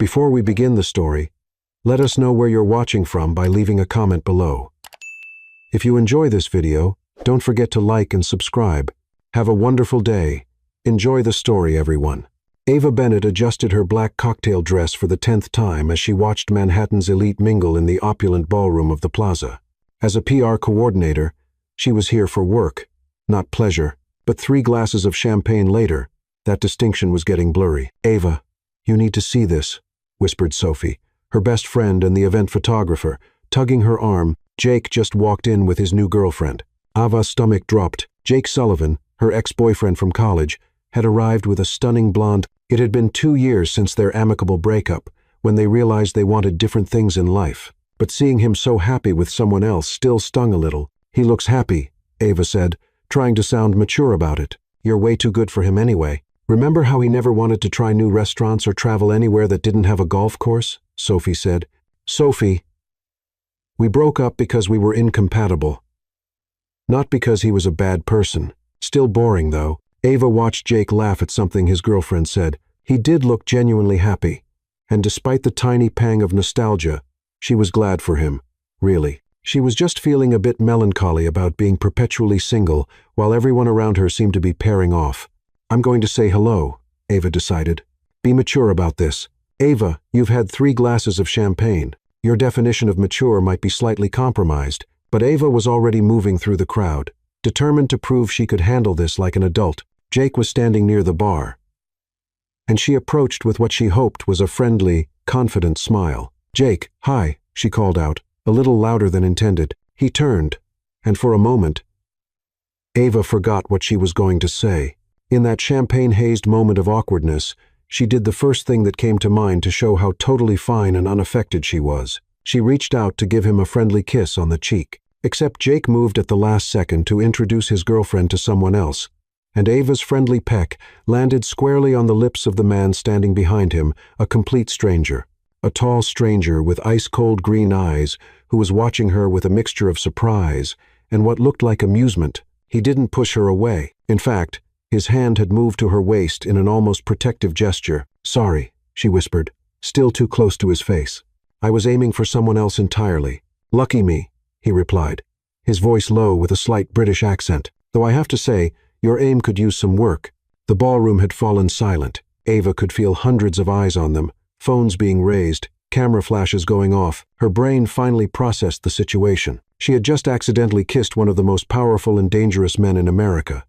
Before we begin the story, let us know where you're watching from by leaving a comment below. If you enjoy this video, don't forget to like and subscribe. Have a wonderful day. Enjoy the story, everyone. Ava Bennett adjusted her black cocktail dress for the 10th time as she watched Manhattan's elite mingle in the opulent ballroom of the plaza. As a PR coordinator, she was here for work, not pleasure, but 3 glasses of champagne later, that distinction was getting blurry. "Ava, you need to see this," whispered Sophie, her best friend and the event photographer, tugging her arm. Jake just walked in with his new girlfriend. Ava's stomach dropped. Jake Sullivan, her ex-boyfriend from college, had arrived with a stunning blonde. It had been 2 years since their amicable breakup, when they realized they wanted different things in life. But seeing him so happy with someone else still stung a little. "He looks happy," Ava said, trying to sound mature about it. "You're way too good for him anyway. Remember how he never wanted to try new restaurants or travel anywhere that didn't have a golf course?" Sophie said. "Sophie, we broke up because we were incompatible. Not because he was a bad person. Still boring, though." Ava watched Jake laugh at something his girlfriend said. He did look genuinely happy, and despite the tiny pang of nostalgia, she was glad for him, really. She was just feeling a bit melancholy about being perpetually single, while everyone around her seemed to be pairing off. "I'm going to say hello," Ava decided. "Be mature about this. Ava, you've had 3 glasses of champagne. Your definition of mature might be slightly compromised," but Ava was already moving through the crowd, determined to prove she could handle this like an adult. Jake was standing near the bar, and she approached with what she hoped was a friendly, confident smile. "Jake, hi," she called out, a little louder than intended. He turned, and for a moment, Ava forgot what she was going to say. In that champagne-hazed moment of awkwardness, she did the first thing that came to mind to show how totally fine and unaffected she was. She reached out to give him a friendly kiss on the cheek. Except Jake moved at the last second to introduce his girlfriend to someone else, and Ava's friendly peck landed squarely on the lips of the man standing behind him, a complete stranger. A tall stranger with ice-cold green eyes who was watching her with a mixture of surprise and what looked like amusement. He didn't push her away. In fact, his hand had moved to her waist in an almost protective gesture. "Sorry," she whispered, still too close to his face. "I was aiming for someone else entirely." "Lucky me," he replied, his voice low with a slight British accent. "Though I have to say, your aim could use some work." The ballroom had fallen silent. Ava could feel hundreds of eyes on them, phones being raised, camera flashes going off. Her brain finally processed the situation. She had just accidentally kissed one of the most powerful and dangerous men in America,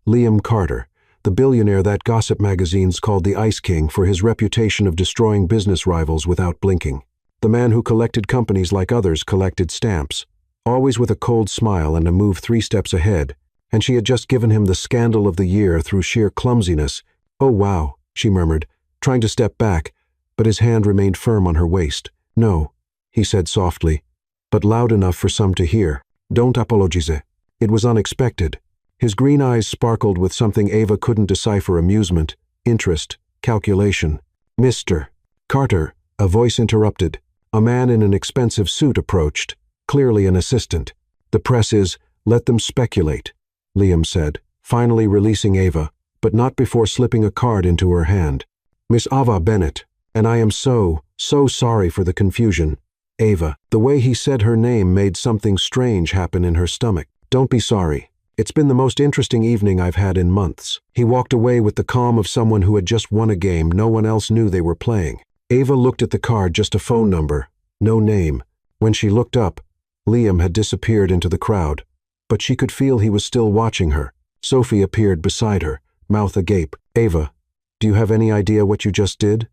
Liam Carter, the billionaire that gossip magazines called the Ice King for his reputation of destroying business rivals without blinking. The man who collected companies like others collected stamps, always with a cold smile and a move 3 steps ahead, and she had just given him the scandal of the year through sheer clumsiness. "Oh wow," she murmured, trying to step back, but his hand remained firm on her waist. "No," he said softly, but loud enough for some to hear. "Don't apologize." It was unexpected. His green eyes sparkled with something Ava couldn't decipher: amusement, interest, calculation. "Mr. Carter," a voice interrupted. A man in an expensive suit approached, clearly an assistant. "The press is, let them speculate," Liam said, finally releasing Ava, but not before slipping a card into her hand. "Miss Ava Bennett, and I am so sorry for the confusion." Ava. The way he said her name made something strange happen in her stomach. "Don't be sorry. It's been the most interesting evening I've had in months." He walked away with the calm of someone who had just won a game no one else knew they were playing. Ava looked at the card, just a phone number, no name. When she looked up, Liam had disappeared into the crowd, but she could feel he was still watching her. Sophie appeared beside her, mouth agape. "Ava, do you have any idea what you just did?"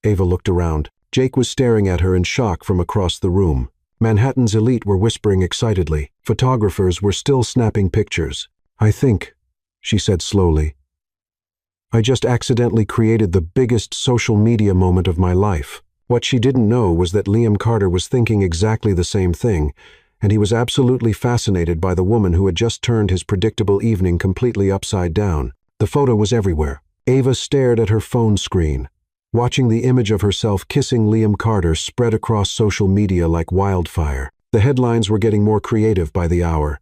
Ava looked around. Jake was staring at her in shock from across the room. Manhattan's elite were whispering excitedly. Photographers were still snapping pictures. "I think," she said slowly, "I just accidentally created the biggest social media moment of my life." What she didn't know was that Liam Carter was thinking exactly the same thing, and he was absolutely fascinated by the woman who had just turned his predictable evening completely upside down. The photo was everywhere. Ava stared at her phone screen, watching the image of herself kissing Liam Carter spread across social media like wildfire. The headlines were getting more creative by the hour.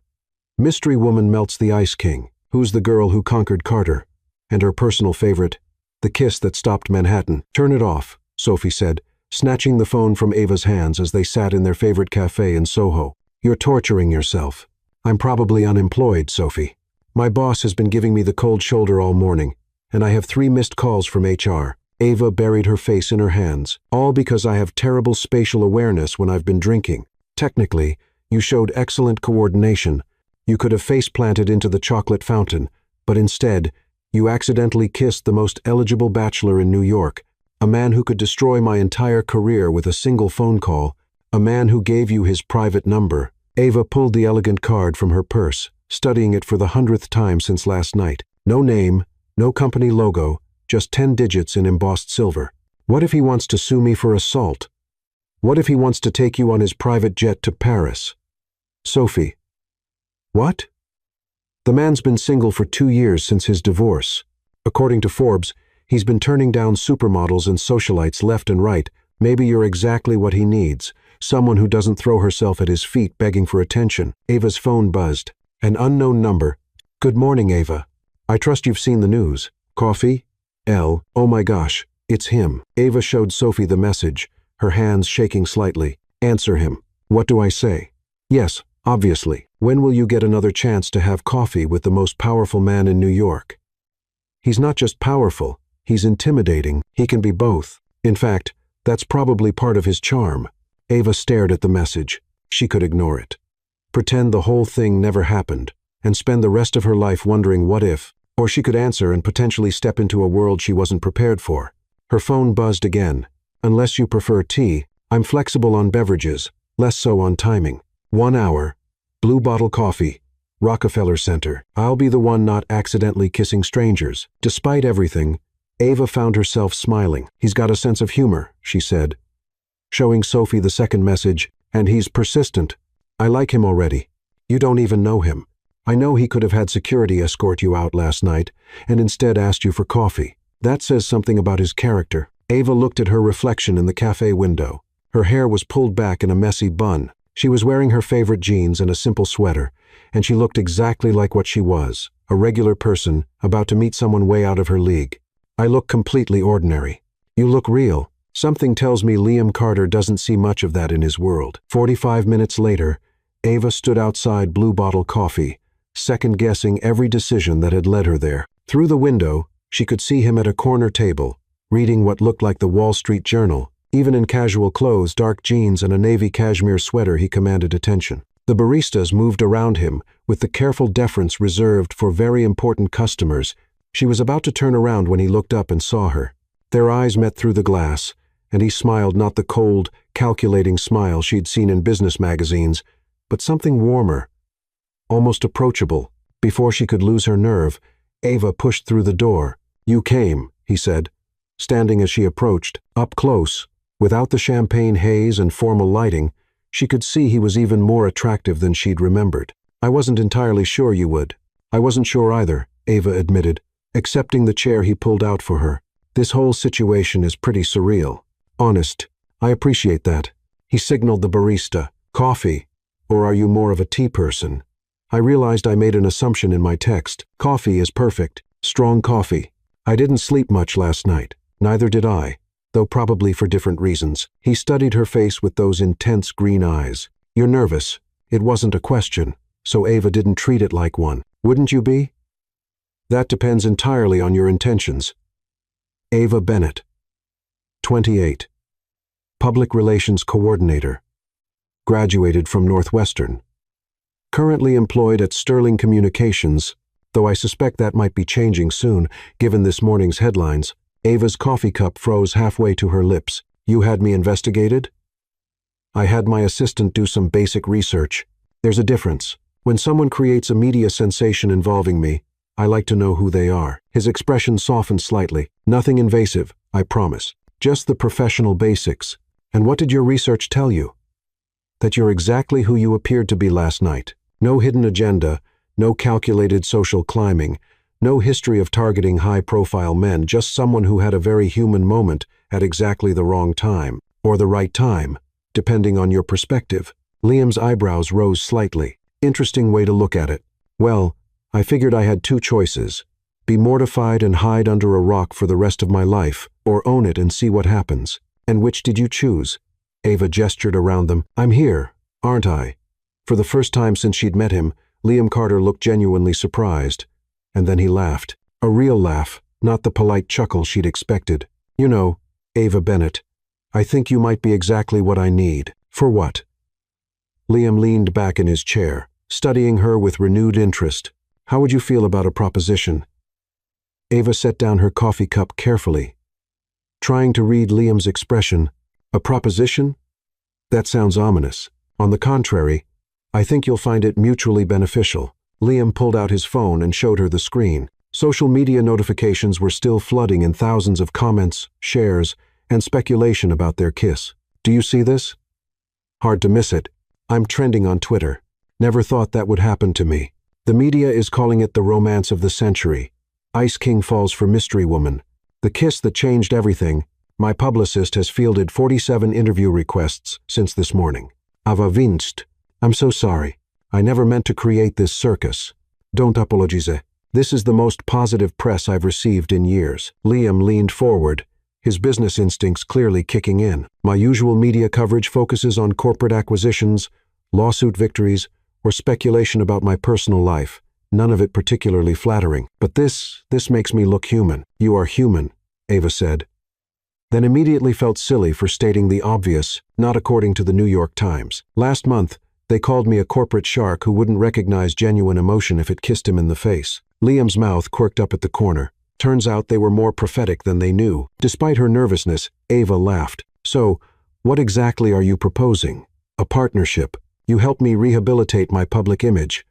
"Mystery woman melts the Ice King. Who's the girl who conquered Carter?" And her personal favorite, "The kiss that stopped Manhattan." "Turn it off," Sophie said, snatching the phone from Ava's hands as they sat in their favorite cafe in Soho. You're torturing yourself. I'm probably unemployed, Sophie. My boss has been giving me the cold shoulder all morning, and I have 3 missed calls from HR. Ava buried her face in her hands, all because I have terrible spatial awareness when I've been drinking. Technically, you showed excellent coordination. You could have face-planted into the chocolate fountain, but instead, you accidentally kissed the most eligible bachelor in New York, a man who could destroy my entire career with a single phone call, a man who gave you his private number. Ava pulled the elegant card from her purse, studying it for the 100th time since last night. No name, no company logo, just 10 digits in embossed silver. What if he wants to sue me for assault? What if he wants to take you on his private jet to Paris? Sophie. What? The man's been single for 2 years since his divorce. According to Forbes, he's been turning down supermodels and socialites left and right. Maybe you're exactly what he needs. Someone who doesn't throw herself at his feet begging for attention. Ava's phone buzzed. An unknown number. Good morning, Ava. I trust you've seen the news. Coffee? L. Oh my gosh, it's him. Ava showed Sophie the message, her hands shaking slightly. Answer him. What do I say? Yes, obviously. When will you get another chance to have coffee with the most powerful man in New York? He's not just powerful, he's intimidating. He can be both. In fact, that's probably part of his charm. Ava stared at the message. She could ignore it. Pretend the whole thing never happened, and spend the rest of her life wondering what if. Or she could answer and potentially step into a world she wasn't prepared for. Her phone buzzed again. Unless you prefer tea, I'm flexible on beverages, less so on timing. 1 hour. Blue Bottle Coffee. Rockefeller Center. I'll be the one not accidentally kissing strangers. Despite everything, Ava found herself smiling. He's got a sense of humor, she said, showing Sophie the second message, and he's persistent. I like him already. You don't even know him. I know he could have had security escort you out last night, and instead asked you for coffee. That says something about his character. Ava looked at her reflection in the cafe window. Her hair was pulled back in a messy bun. She was wearing her favorite jeans and a simple sweater, and she looked exactly like what she was, a regular person about to meet someone way out of her league. I look completely ordinary. You look real. Something tells me Liam Carter doesn't see much of that in his world. 45 minutes later, Ava stood outside Blue Bottle Coffee, second-guessing every decision that had led her there. Through the window, she could see him at a corner table, reading what looked like the Wall Street Journal. Even in casual clothes, dark jeans, and a navy cashmere sweater, he commanded attention. The baristas moved around him with the careful deference reserved for very important customers. She was about to turn around when he looked up and saw her. Their eyes met through the glass, and he smiled, not the cold, calculating smile she'd seen in business magazines, but something warmer, almost approachable. Before she could lose her nerve, Ava pushed through the door. You came, he said, standing as she approached. Up close, without the champagne haze and formal lighting, she could see he was even more attractive than she'd remembered. I wasn't entirely sure you would. I wasn't sure either, Ava admitted, accepting the chair he pulled out for her. This whole situation is pretty surreal. Honest, I appreciate that. He signaled the barista. Coffee, or are you more of a tea person? I realized I made an assumption in my text. Coffee is perfect. Strong coffee. I didn't sleep much last night. Neither did I, though probably for different reasons. He studied her face with those intense green eyes. You're nervous. It wasn't a question, so Ava didn't treat it like one. Wouldn't you be? That depends entirely on your intentions. Ava Bennett, 28. Public Relations Coordinator. Graduated from Northwestern. Currently employed at Sterling Communications, though I suspect that might be changing soon, given this morning's headlines. Ava's coffee cup froze halfway to her lips. You had me investigated? I had my assistant do some basic research. There's a difference. When someone creates a media sensation involving me, I like to know who they are. His expression softened slightly. Nothing invasive, I promise. Just the professional basics. And what did your research tell you? That you're exactly who you appeared to be last night. No hidden agenda, no calculated social climbing, no history of targeting high-profile men, just someone who had a very human moment at exactly the wrong time, or the right time, depending on your perspective. Liam's eyebrows rose slightly. Interesting way to look at it. Well, I figured I had two choices. Be mortified and hide under a rock for the rest of my life, or own it and see what happens. And which did you choose? Ava gestured around them. I'm here, aren't I? For the first time since she'd met him, Liam Carter looked genuinely surprised. And then he laughed. A real laugh, not the polite chuckle she'd expected. You know, Ava Bennett, I think you might be exactly what I need. For what? Liam leaned back in his chair, studying her with renewed interest. How would you feel about a proposition? Ava set down her coffee cup carefully, trying to read Liam's expression. A proposition? That sounds ominous. On the contrary, I think you'll find it mutually beneficial. Liam pulled out his phone and showed her the screen. Social media notifications were still flooding in thousands of comments, shares, and speculation about their kiss. Do you see this? Hard to miss it. I'm trending on Twitter. Never thought that would happen to me. The media is calling it the romance of the century. Ice King falls for mystery woman. The kiss that changed everything. My publicist has fielded 47 interview requests since this morning. Ava Vinst. I'm so sorry. I never meant to create this circus. Don't apologize. This is the most positive press I've received in years. Liam leaned forward, his business instincts clearly kicking in. My usual media coverage focuses on corporate acquisitions, lawsuit victories, or speculation about my personal life. None of it particularly flattering. But this makes me look human. You are human, Ava said. Then immediately felt silly for stating the obvious, not according to the New York Times. Last month, they called me a corporate shark who wouldn't recognize genuine emotion if it kissed him in the face. Liam's mouth quirked up at the corner. Turns out they were more prophetic than they knew. Despite her nervousness, Ava laughed. So, what exactly are you proposing? A partnership. You help me rehabilitate my public image,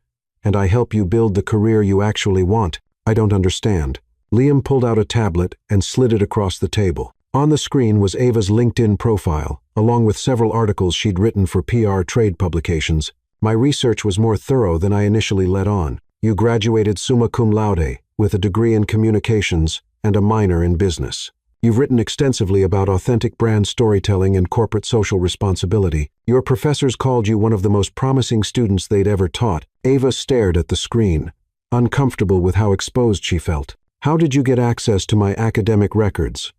and I help you build the career you actually want. I don't understand. Liam pulled out a tablet and slid it across the table. On the screen was Ava's LinkedIn profile, along with several articles she'd written for PR trade publications. My research was more thorough than I initially let on. You graduated summa cum laude, with a degree in communications and a minor in business. You've written extensively about authentic brand storytelling and corporate social responsibility. Your professors called you one of the most promising students they'd ever taught. Ava stared at the screen, uncomfortable with how exposed she felt. How did you get access to my academic records?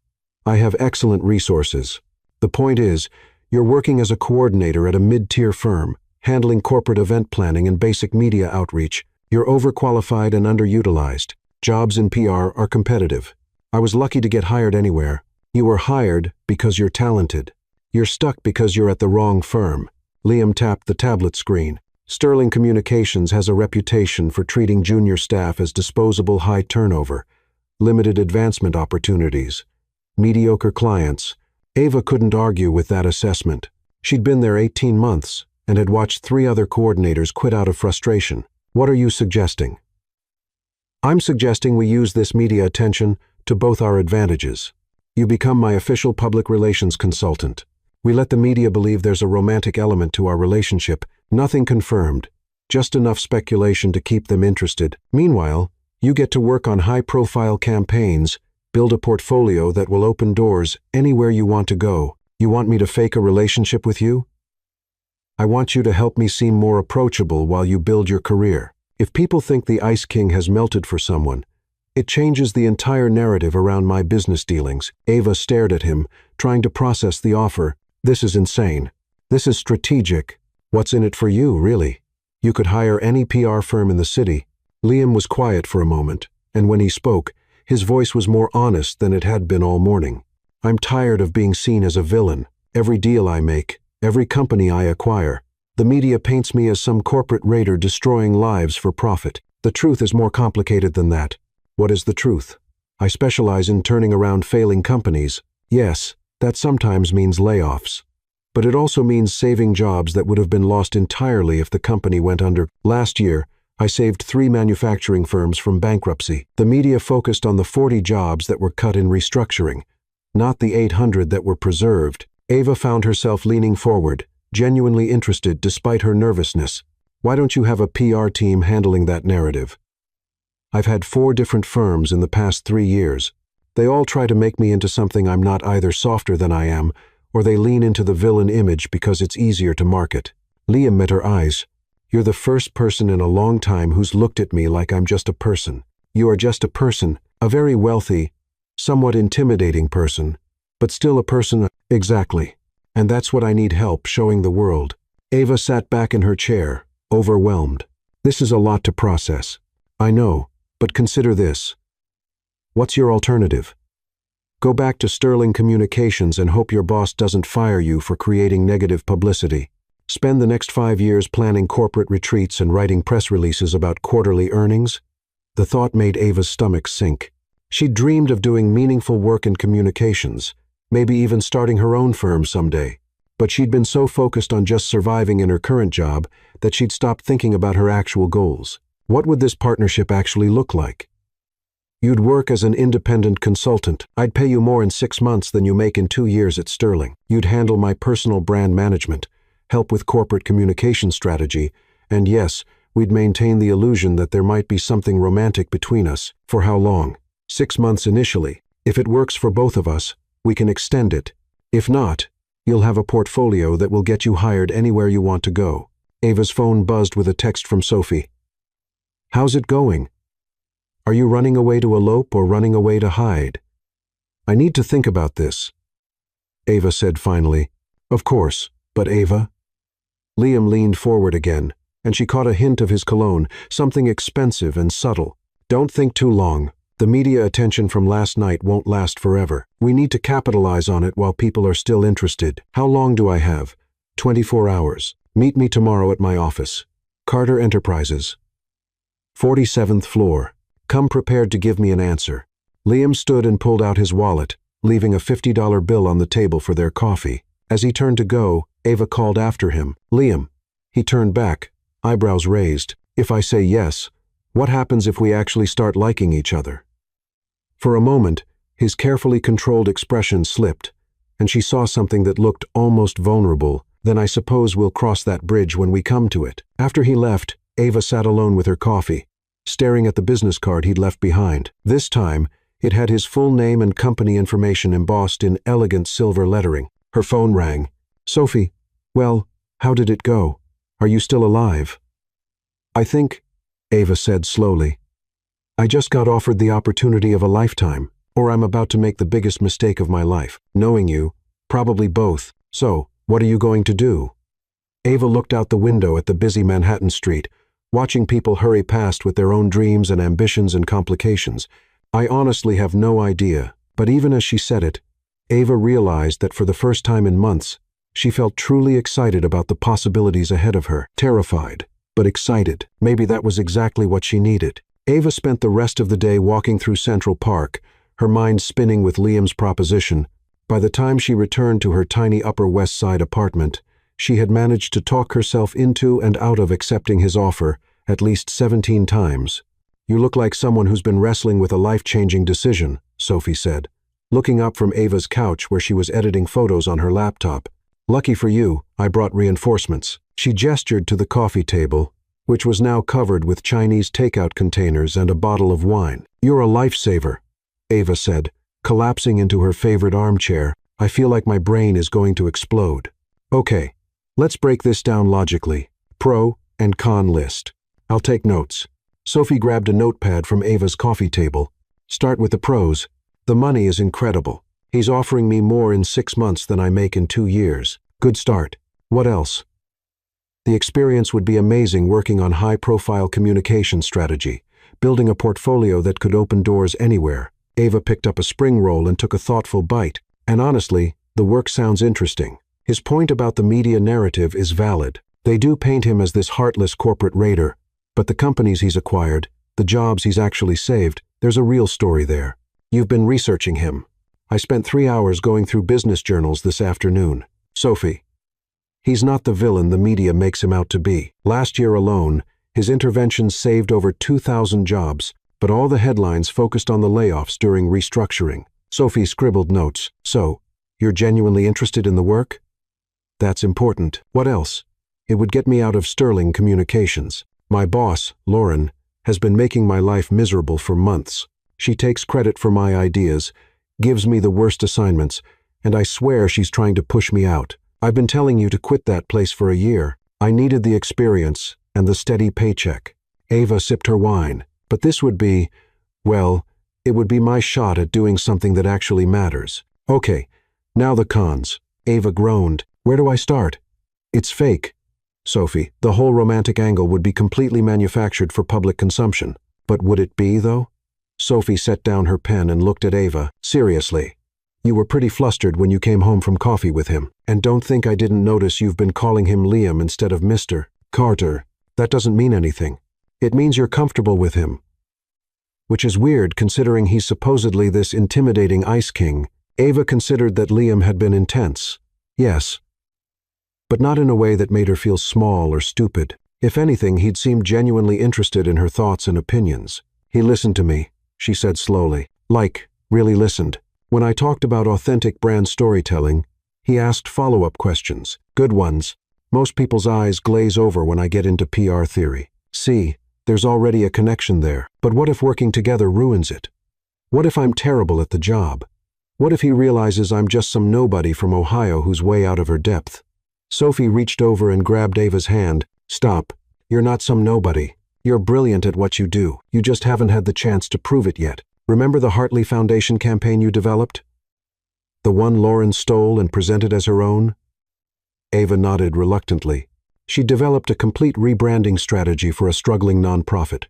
I have excellent resources. The point is, you're working as a coordinator at a mid-tier firm, handling corporate event planning and basic media outreach. You're overqualified and underutilized. Jobs in PR are competitive. I was lucky to get hired anywhere. You were hired because you're talented. You're stuck because you're at the wrong firm. Liam tapped the tablet screen. Sterling Communications has a reputation for treating junior staff as disposable, high turnover, limited advancement opportunities, mediocre clients. Ava couldn't argue with that assessment. She'd been there 18 months and had watched 3 other coordinators quit out of frustration. What are you suggesting? I'm suggesting we use this media attention to both our advantages. You become my official public relations consultant. We let the media believe there's a romantic element to our relationship, nothing confirmed, just enough speculation to keep them interested. Meanwhile, you get to work on high-profile campaigns, build a portfolio that will open doors anywhere you want to go. You want me to fake a relationship with you? I want you to help me seem more approachable while you build your career. If people think the Ice King has melted for someone, it changes the entire narrative around my business dealings. Ava stared at him, trying to process the offer. This is insane. This is strategic. What's in it for you, really? You could hire any PR firm in the city. Liam was quiet for a moment, and when he spoke, his voice was more honest than it had been all morning. I'm tired of being seen as a villain. Every deal I make, every company I acquire, the media paints me as some corporate raider destroying lives for profit. The truth is more complicated than that. What is the truth? I specialize in turning around failing companies. Yes, that sometimes means layoffs. But it also means saving jobs that would have been lost entirely if the company went under. Last year, I saved 3 manufacturing firms from bankruptcy. The media focused on the 40 jobs that were cut in restructuring, not the 800 that were preserved. Ava found herself leaning forward, genuinely interested despite her nervousness. Why don't you have a PR team handling that narrative? I've had 4 different firms in the past 3 years. They all try to make me into something I'm not, either softer than I am, or they lean into the villain image because it's easier to market. Liam met her eyes. You're the first person in a long time who's looked at me like I'm just a person. You are just a person, a very wealthy, somewhat intimidating person, but still a person. Exactly. And that's what I need help showing the world. Ava sat back in her chair, overwhelmed. This is a lot to process. I know, but consider this. What's your alternative? Go back to Sterling Communications and hope your boss doesn't fire you for creating negative publicity. Spend the next 5 years planning corporate retreats and writing press releases about quarterly earnings? The thought made Ava's stomach sink. She dreamed of doing meaningful work in communications, maybe even starting her own firm someday. But she'd been so focused on just surviving in her current job that she'd stopped thinking about her actual goals. What would this partnership actually look like? You'd work as an independent consultant. I'd pay you more in 6 months than you make in 2 years at Sterling. You'd handle my personal brand management, help with corporate communication strategy, and yes, we'd maintain the illusion that there might be something romantic between us. For how long? 6 months initially. If it works for both of us, we can extend it. If not, you'll have a portfolio that will get you hired anywhere you want to go. Ava's phone buzzed with a text from Sophie. How's it going? Are you running away to elope or running away to hide? I need to think about this. Ava said finally. Of course, but Ava? Liam leaned forward again, and she caught a hint of his cologne, something expensive and subtle. Don't think too long. The media attention from last night won't last forever. We need to capitalize on it while people are still interested. How long do I have? 24 hours. Meet me tomorrow at my office. Carter Enterprises. 47th floor. Come prepared to give me an answer. Liam stood and pulled out his wallet, leaving a $50 bill on the table for their coffee. As he turned to go, Ava called after him. Liam. He turned back, eyebrows raised. If I say yes, what happens if we actually start liking each other? For a moment, his carefully controlled expression slipped, and she saw something that looked almost vulnerable. Then I suppose we'll cross that bridge when we come to it. After he left, Ava sat alone with her coffee, staring at the business card he'd left behind. This time, it had his full name and company information embossed in elegant silver lettering. Her phone rang. Sophie, well, how did it go? Are you still alive? I think, Ava said slowly, I just got offered the opportunity of a lifetime, or I'm about to make the biggest mistake of my life. Knowing you, probably both. So, what are you going to do? Ava looked out the window at the busy Manhattan street, watching people hurry past with their own dreams and ambitions and complications. I honestly have no idea, but even as she said it, Ava realized that for the first time in months, she felt truly excited about the possibilities ahead of her. Terrified, but excited. Maybe that was exactly what she needed. Ava spent the rest of the day walking through Central Park, her mind spinning with Liam's proposition. By the time she returned to her tiny Upper West Side apartment, she had managed to talk herself into and out of accepting his offer at least 17 times. You look like someone who's been wrestling with a life-changing decision, Sophie said, looking up from Ava's couch where she was editing photos on her laptop. Lucky for you, I brought reinforcements. She gestured to the coffee table, which was now covered with Chinese takeout containers and a bottle of wine. You're a lifesaver, Ava said, collapsing into her favorite armchair. I feel like my brain is going to explode. Okay, let's break this down logically. Pro and con list. I'll take notes. Sophie grabbed a notepad from Ava's coffee table. Start with the pros. The money is incredible. He's offering me more in 6 months than I make in 2 years. Good start. What else? The experience would be amazing working on high-profile communication strategy, building a portfolio that could open doors anywhere. Ava picked up a spring roll and took a thoughtful bite. And honestly, the work sounds interesting. His point about the media narrative is valid. They do paint him as this heartless corporate raider, but the companies he's acquired, the jobs he's actually saved, there's a real story there. You've been researching him. I spent 3 hours going through business journals this afternoon. Sophie, he's not the villain the media makes him out to be. Last year alone, his interventions saved over 2,000 jobs, but all the headlines focused on the layoffs during restructuring. Sophie scribbled notes. So, you're genuinely interested in the work? That's important. What else? It would get me out of Sterling Communications. My boss, Lauren, has been making my life miserable for months. She takes credit for my ideas, gives me the worst assignments, and I swear she's trying to push me out. I've been telling you to quit that place for a year. I needed the experience and the steady paycheck. Ava sipped her wine. But this would be, Well, it would be my shot at doing something that actually matters. Okay, now the cons. Ava groaned. Where do I start? It's fake. Sophie, the whole romantic angle would be completely manufactured for public consumption. But would it be, though? Sophie set down her pen and looked at Ava. Seriously. You were pretty flustered when you came home from coffee with him. And don't think I didn't notice you've been calling him Liam instead of Mr. Carter. That doesn't mean anything. It means you're comfortable with him. Which is weird considering he's supposedly this intimidating ice king. Ava considered that Liam had been intense. Yes. But not in a way that made her feel small or stupid. If anything, he'd seemed genuinely interested in her thoughts and opinions. He listened to me, she said slowly. Really listened. When I talked about authentic brand storytelling, he asked follow-up questions. Good ones. Most people's eyes glaze over when I get into PR theory. See, there's already a connection there. But what if working together ruins it? What if I'm terrible at the job? What if he realizes I'm just some nobody from Ohio who's way out of her depth? Sophie reached over and grabbed Ava's hand. Stop. You're not some nobody. You're brilliant at what you do. You just haven't had the chance to prove it yet. Remember the Hartley Foundation campaign you developed? The one Lauren stole and presented as her own? Ava nodded reluctantly. She developed a complete rebranding strategy for a struggling nonprofit,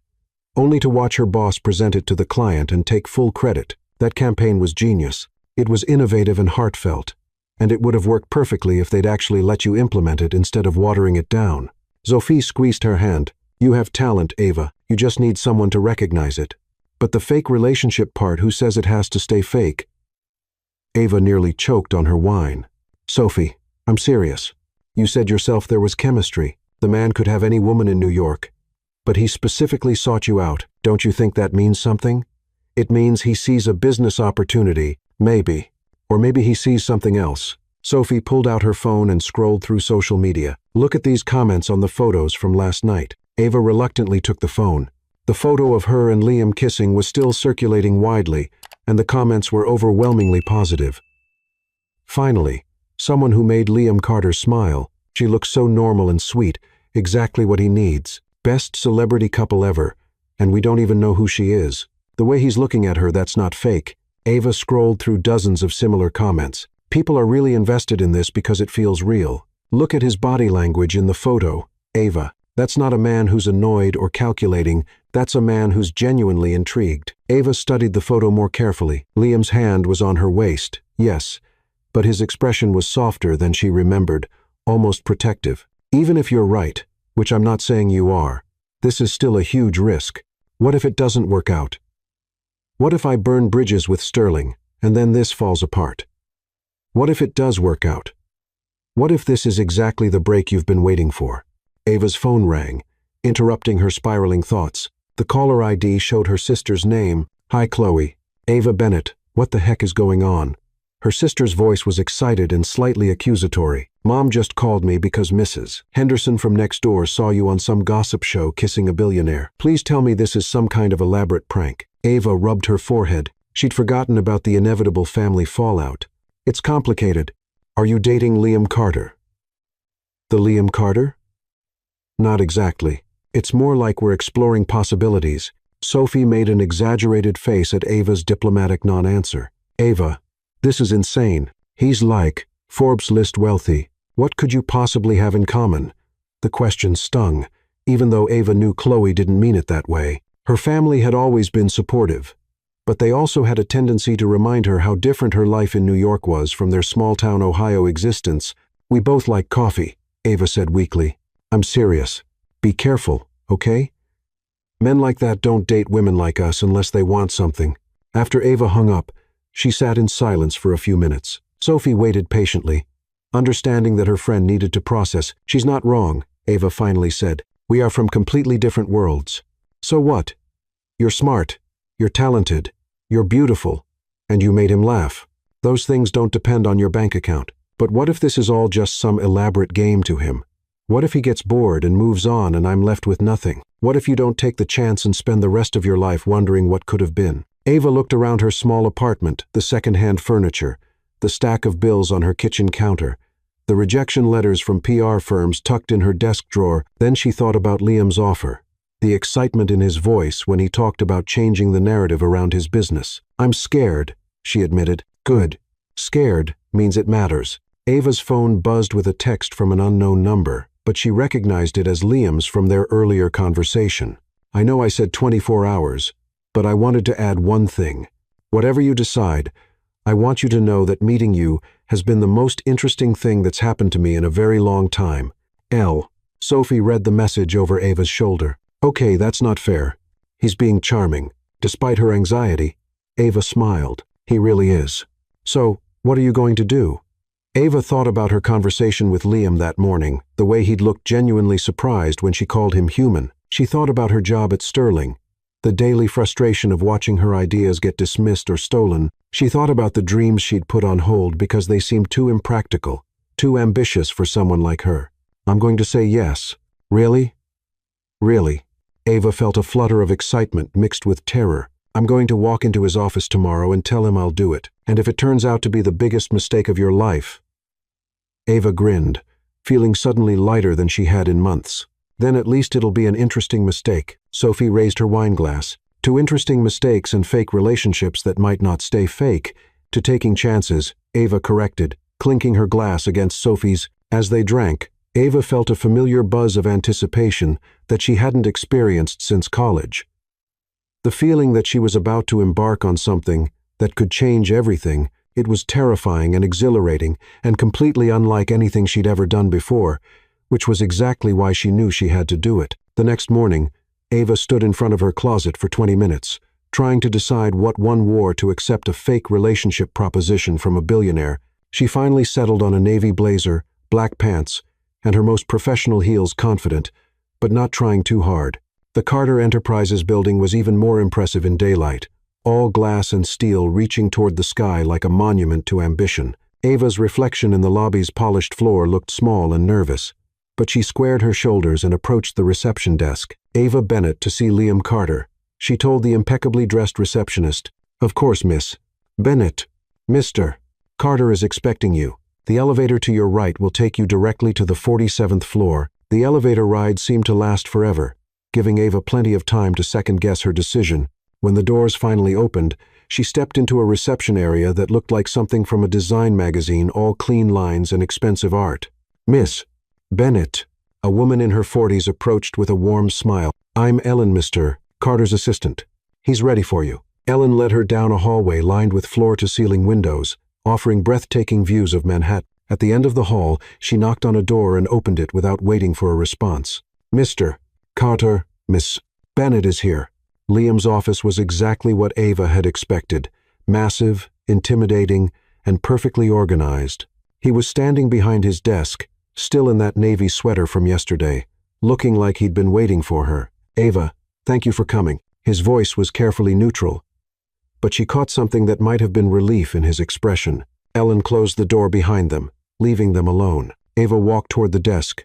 only to watch her boss present it to the client and take full credit. That campaign was genius. It was innovative and heartfelt, and it would have worked perfectly if they'd actually let you implement it instead of watering it down. Sophie squeezed her hand. You have talent, Ava. You just need someone to recognize it. But the fake relationship part, who says it has to stay fake? Ava nearly choked on her wine. Sophie, I'm serious. You said yourself there was chemistry. The man could have any woman in New York. But he specifically sought you out. Don't you think that means something? It means he sees a business opportunity, maybe. Or maybe he sees something else. Sophie pulled out her phone and scrolled through social media. Look at these comments on the photos from last night. Ava reluctantly took the phone. The photo of her and Liam kissing was still circulating widely, and the comments were overwhelmingly positive. Finally, someone who made Liam Carter smile. She looks so normal and sweet, exactly what he needs. Best celebrity couple ever, and we don't even know who she is. The way he's looking at her, that's not fake. Ava scrolled through dozens of similar comments. People are really invested in this because it feels real. Look at his body language in the photo. Ava, that's not a man who's annoyed or calculating. That's a man who's genuinely intrigued. Ava studied the photo more carefully. Liam's hand was on her waist, yes, but his expression was softer than she remembered, almost protective. Even if you're right, which I'm not saying you are, this is still a huge risk. What if it doesn't work out? What if I burn bridges with Sterling, and then this falls apart? What if it does work out? What if this is exactly the break you've been waiting for? Ava's phone rang, interrupting her spiraling thoughts. The caller ID showed her sister's name. Hi, Chloe. Ava Bennett. What the heck is going on? Her sister's voice was excited and slightly accusatory. Mom just called me because Mrs. Henderson from next door saw you on some gossip show kissing a billionaire. Please tell me this is some kind of elaborate prank. Ava rubbed her forehead. She'd forgotten about the inevitable family fallout. It's complicated. Are you dating Liam Carter? The Liam Carter? Not exactly. It's more like we're exploring possibilities. Sophie made an exaggerated face at Ava's diplomatic non-answer. Ava, this is insane. He's like Forbes list wealthy. What could you possibly have in common? The question stung, even though Ava knew Chloe didn't mean it that way. Her family had always been supportive, but they also had a tendency to remind her how different her life in New York was from their small-town Ohio existence. We both like coffee, Ava said weakly. I'm serious. Be careful, okay? Men like that don't date women like us unless they want something. After Ava hung up, she sat in silence for a few minutes. Sophie waited patiently, understanding that her friend needed to process. She's not wrong, Ava finally said. We are from completely different worlds. So what? You're smart, you're talented, you're beautiful, and you made him laugh. Those things don't depend on your bank account. But what if this is all just some elaborate game to him? What if he gets bored and moves on and I'm left with nothing? What if you don't take the chance and spend the rest of your life wondering what could have been? Ava looked around her small apartment, the second-hand furniture, the stack of bills on her kitchen counter, the rejection letters from PR firms tucked in her desk drawer. Then she thought about Liam's offer. the excitement in his voice when he talked about changing the narrative around his business. "I'm scared," she admitted. "Good. Scared means it matters." Ava's phone buzzed with a text from an unknown number, but she recognized it as Liam's from their earlier conversation. "I know I said 24 hours, but I wanted to add one thing. Whatever you decide, I want you to know that meeting you has been the most interesting thing that's happened to me in a very long time. L." Sophie read the message over Ava's shoulder. "Okay, that's not fair. He's being charming." Despite her anxiety, Ava smiled. "He really is. So, what are you going to do?" Ava thought about her conversation with Liam that morning, the way he'd looked genuinely surprised when she called him human. She thought about her job at Sterling, the daily frustration of watching her ideas get dismissed or stolen. She thought about the dreams she'd put on hold because they seemed too impractical, too ambitious for someone like her. "I'm going to say yes." "Really?" "Really." Ava felt a flutter of excitement mixed with terror. "I'm going to walk into his office tomorrow and tell him I'll do it. And if it turns out to be the biggest mistake of your life..." Ava grinned, feeling suddenly lighter than she had in months. "Then at least it'll be an interesting mistake." Sophie raised her wine glass. To interesting mistakes and fake relationships that might not stay fake, to taking chances, Ava corrected, clinking her glass against Sophie's. As they drank, Ava felt a familiar buzz of anticipation that she hadn't experienced since college. The feeling that she was about to embark on something that could change everything. It was terrifying and exhilarating and completely unlike anything she'd ever done before, which was exactly why she knew she had to do it. The next morning, Ava stood in front of her closet for 20 minutes, trying to decide what one wore to accept a fake relationship proposition from a billionaire. She finally settled on a navy blazer, black pants, and her most professional heels, confident, but not trying too hard. The Carter Enterprises building was even more impressive in daylight, all glass and steel reaching toward the sky like a monument to ambition. Ava's reflection in the lobby's polished floor looked small and nervous, but she squared her shoulders and approached the reception desk. "Ava Bennett to see Liam Carter," she told the impeccably dressed receptionist. "Of course, Miss Bennett. Mr. Carter is expecting you. The elevator to your right will take you directly to the 47th floor." The elevator ride seemed to last forever, giving Ava plenty of time to second-guess her decision. When the doors finally opened, she stepped into a reception area that looked like something from a design magazine, all clean lines and expensive art. "Miss Bennett," a woman in her 40s approached with a warm smile. "I'm Ellen, Mr. Carter's assistant. He's ready for you." Ellen led her down a hallway lined with floor-to-ceiling windows, offering breathtaking views of Manhattan. At the end of the hall, she knocked on a door and opened it without waiting for a response. "Mr. Carter, Miss Bennett is here." Liam's office was exactly what Ava had expected, massive, intimidating, and perfectly organized. He was standing behind his desk, still in that navy sweater from yesterday, looking like he'd been waiting for her. "Ava, thank you for coming." His voice was carefully neutral, but she caught something that might have been relief in his expression. Ellen closed the door behind them, leaving them alone. Ava walked toward the desk,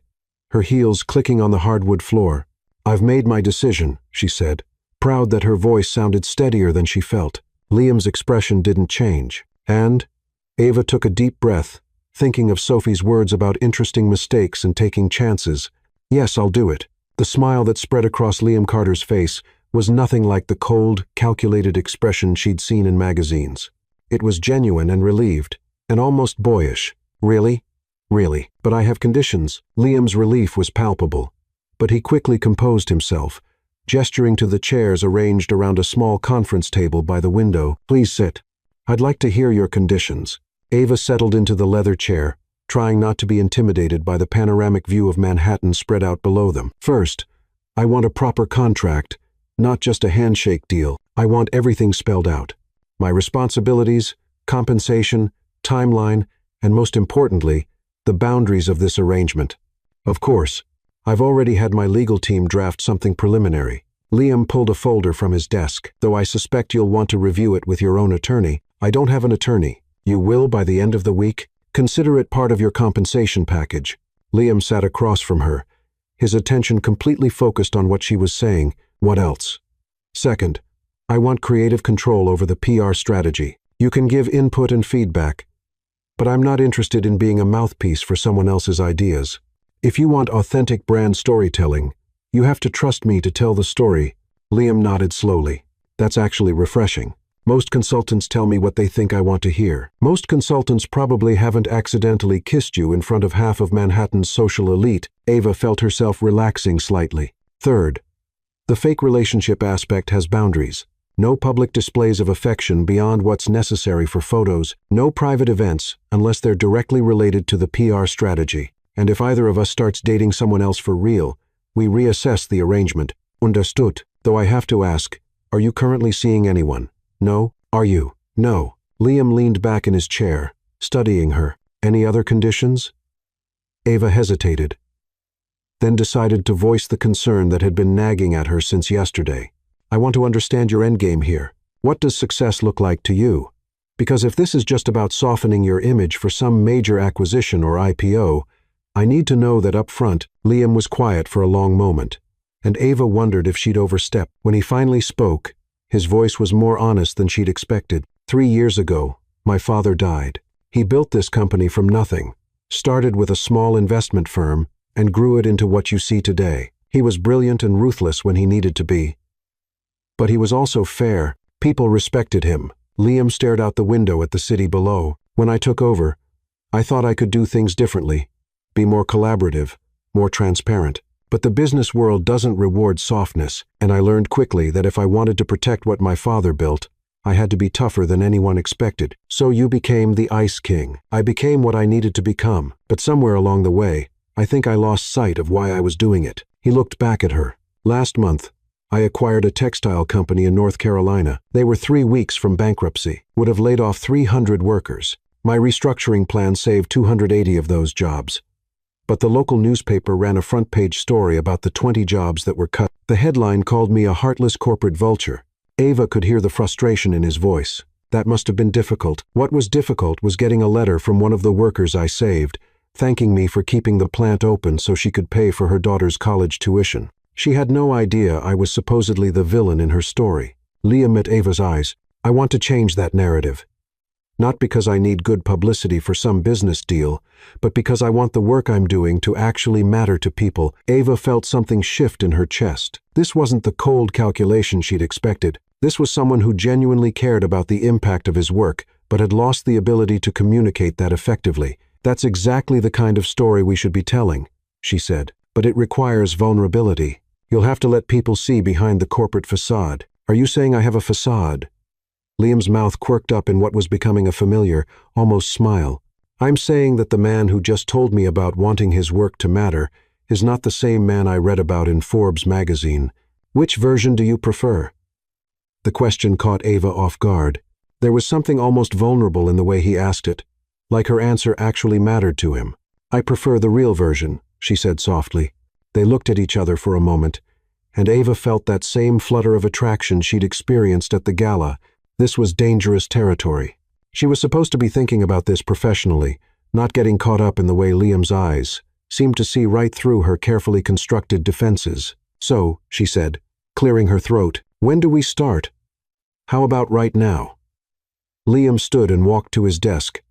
her heels clicking on the hardwood floor. "I've made my decision," she said, proud that her voice sounded steadier than she felt. Liam's expression didn't change, and Ava took a deep breath, thinking of Sophie's words about interesting mistakes and taking chances. "Yes, I'll do it." The smile that spread across Liam Carter's face was nothing like the cold, calculated expression she'd seen in magazines. It was genuine and relieved, and almost boyish. "Really? Really. But I have conditions." Liam's relief was palpable, but he quickly composed himself, gesturing to the chairs arranged around a small conference table by the window. "Please sit. I'd like to hear your conditions." Ava settled into the leather chair, trying not to be intimidated by the panoramic view of Manhattan spread out below them. "First, I want a proper contract, not just a handshake deal. I want everything spelled out. My responsibilities, compensation, timeline, and most importantly, the boundaries of this arrangement. Of course, I've already had my legal team draft something preliminary." Liam pulled a folder from his desk. "Though I suspect you'll want to review it with your own attorney." "I don't have an attorney." "You will by the end of the week? Consider it part of your compensation package." Liam sat across from her, his attention completely focused on what she was saying. "What else?" "Second, I want creative control over the PR strategy. You can give input and feedback, but I'm not interested in being a mouthpiece for someone else's ideas. If you want authentic brand storytelling, You have to trust me to tell the story. Liam nodded slowly. That's actually refreshing. Most consultants tell me what they think I want to hear. Most consultants probably haven't accidentally kissed you in front of half of Manhattan's social elite. Ava felt herself relaxing slightly. Third, the fake relationship aspect has boundaries. No public displays of affection beyond what's necessary for photos. No private events unless they're directly related to the PR strategy. And if either of us starts dating someone else for real, we reassess the arrangement. Understood. Though I have to ask, are you currently seeing anyone? No? Are you? No. Liam leaned back in his chair, studying her. Any other conditions? Ava hesitated, then decided to voice the concern that had been nagging at her since yesterday. I want to understand your endgame here. What does success look like to you? Because if this is just about softening your image for some major acquisition or IPO, I need to know that up front. Liam was quiet for a long moment, and Ava wondered if she'd overstepped. When he finally spoke, his voice was more honest than she'd expected. 3 years ago, my father died. He built this company from nothing, started with a small investment firm, and grew it into what you see today. He was brilliant and ruthless when he needed to be. But he was also fair. People respected him. Liam stared out the window at the city below. When I took over, I thought I could do things differently, be more collaborative, more transparent. But the business world doesn't reward softness, and I learned quickly that if I wanted to protect what my father built, I had to be tougher than anyone expected. So you became the Ice King. I became what I needed to become, but somewhere along the way, I think I lost sight of why I was doing it. He looked back at her. Last month, I acquired a textile company in North Carolina. They were 3 weeks from bankruptcy, would have laid off 300 workers. My restructuring plan saved 280 of those jobs. But the local newspaper ran a front-page story about the 20 jobs that were cut. The headline called me a heartless corporate vulture. Ava could hear the frustration in his voice. That must have been difficult. What was difficult was getting a letter from one of the workers I saved, thanking me for keeping the plant open so she could pay for her daughter's college tuition. She had no idea I was supposedly the villain in her story. Liam met Ava's eyes. I want to change that narrative. Not because I need good publicity for some business deal, but because I want the work I'm doing to actually matter to people. Ava felt something shift in her chest. This wasn't the cold calculation she'd expected. This was someone who genuinely cared about the impact of his work, but had lost the ability to communicate that effectively. That's exactly the kind of story we should be telling, she said. But it requires vulnerability. You'll have to let people see behind the corporate facade. Are you saying I have a facade? Liam's mouth quirked up in what was becoming a familiar, almost smile. I'm saying that the man who just told me about wanting his work to matter is not the same man I read about in Forbes magazine. Which version do you prefer? The question caught Ava off guard. There was something almost vulnerable in the way he asked it, like her answer actually mattered to him. I prefer the real version, she said softly. They looked at each other for a moment, and Ava felt that same flutter of attraction she'd experienced at the gala. This was dangerous territory. She was supposed to be thinking about this professionally, not getting caught up in the way Liam's eyes seemed to see right through her carefully constructed defenses. So, she said, clearing her throat, when do we start? How about right now? Liam stood and walked to his desk,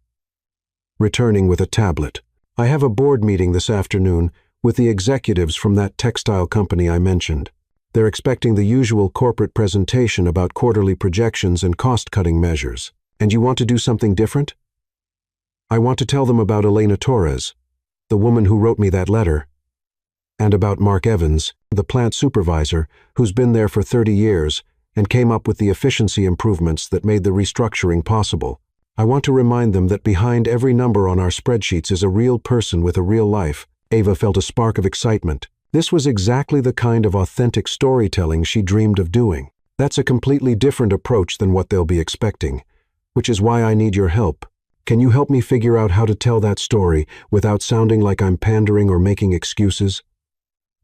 returning with a tablet. I have a board meeting this afternoon with the executives from that textile company I mentioned. They're expecting the usual corporate presentation about quarterly projections and cost-cutting measures. And you want to do something different? I want to tell them about Elena Torres, the woman who wrote me that letter, and about Mark Evans, the plant supervisor, who's been there for 30 years and came up with the efficiency improvements that made the restructuring possible. I want to remind them that behind every number on our spreadsheets is a real person with a real life. Ava felt a spark of excitement. This was exactly the kind of authentic storytelling she dreamed of doing. That's a completely different approach than what they'll be expecting, which is why I need your help. Can you help me figure out how to tell that story without sounding like I'm pandering or making excuses?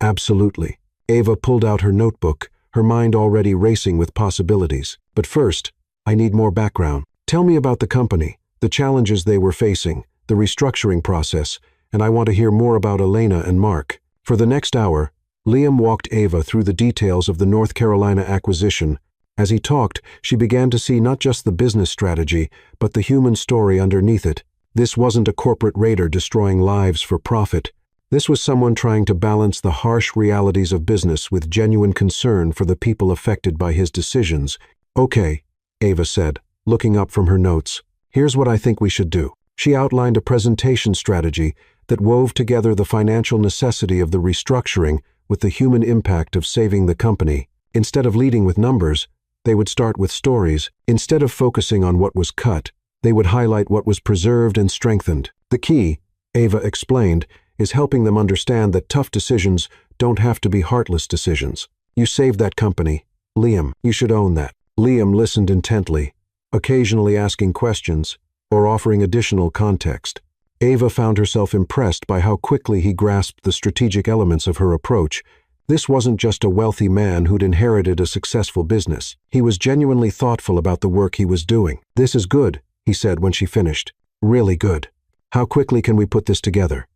Absolutely. Ava pulled out her notebook, her mind already racing with possibilities. But first, I need more background. Tell me about the company, the challenges they were facing, the restructuring process, and I want to hear more about Elena and Mark. For the next hour, Liam walked Ava through the details of the North Carolina acquisition. As he talked, she began to see not just the business strategy, but the human story underneath it. This wasn't a corporate raider destroying lives for profit. This was someone trying to balance the harsh realities of business with genuine concern for the people affected by his decisions. "Okay," Ava said, looking up from her notes. "Here's what I think we should do." She outlined a presentation strategy that wove together the financial necessity of the restructuring with the human impact of saving the company. Instead of leading with numbers, they would start with stories. Instead of focusing on what was cut, they would highlight what was preserved and strengthened. The key, Ava explained, is helping them understand that tough decisions don't have to be heartless decisions. "You saved that company. Liam, you should own that." Liam listened intently, occasionally asking questions or offering additional context. Ava found herself impressed by how quickly he grasped the strategic elements of her approach. This wasn't just a wealthy man who'd inherited a successful business. He was genuinely thoughtful about the work he was doing. "This is good," he said when she finished. "Really good. How quickly can we put this together?"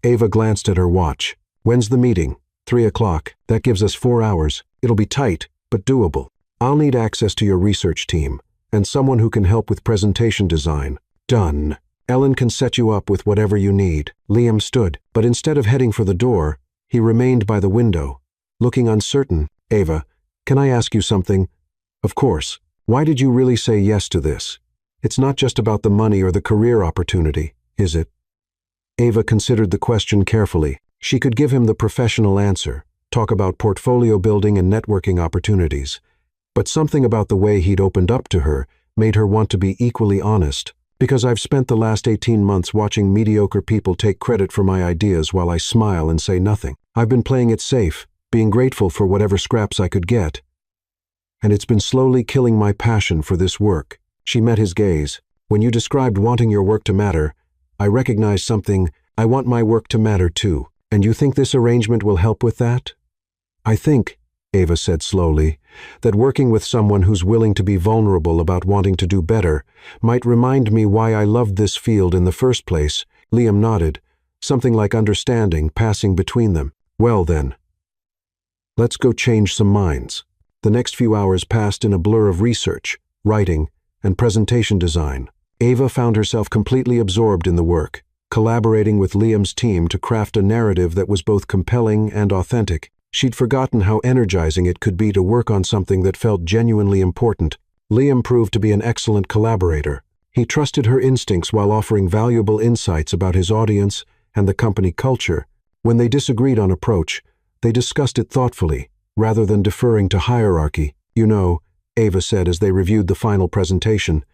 Ava glanced at her watch. "When's the meeting?" 3 o'clock. "That gives us 4 hours. It'll be tight, but doable. I'll need access to your research team, and someone who can help with presentation design." "Done. Ellen can set you up with whatever you need." Liam stood, but instead of heading for the door, he remained by the window, looking uncertain. "Ava, can I ask you something?" "Of course. Why did you really say yes to this? It's not just about the money or the career opportunity, is it?" Ava considered the question carefully. She could give him the professional answer, talk about portfolio building and networking opportunities. But something about the way he'd opened up to her made her want to be equally honest. "Because I've spent the last 18 months watching mediocre people take credit for my ideas while I smile and say nothing. I've been playing it safe, being grateful for whatever scraps I could get. And it's been slowly killing my passion for this work." She met his gaze. "When you described wanting your work to matter, I recognized something. I want my work to matter too. And you think this arrangement will help with that?" "I think," Ava said slowly, "that working with someone who's willing to be vulnerable about wanting to do better might remind me why I loved this field in the first place." Liam nodded, something like understanding passing between them. "Well then, let's go change some minds." The next few hours passed in a blur of research, writing, and presentation design. Ava found herself completely absorbed in the work, collaborating with Liam's team to craft a narrative that was both compelling and authentic. She'd forgotten how energizing it could be to work on something that felt genuinely important. Liam proved to be an excellent collaborator. He trusted her instincts while offering valuable insights about his audience and the company culture. When they disagreed on approach, they discussed it thoughtfully, rather than deferring to hierarchy. "You know," Ava said as they reviewed the final presentation,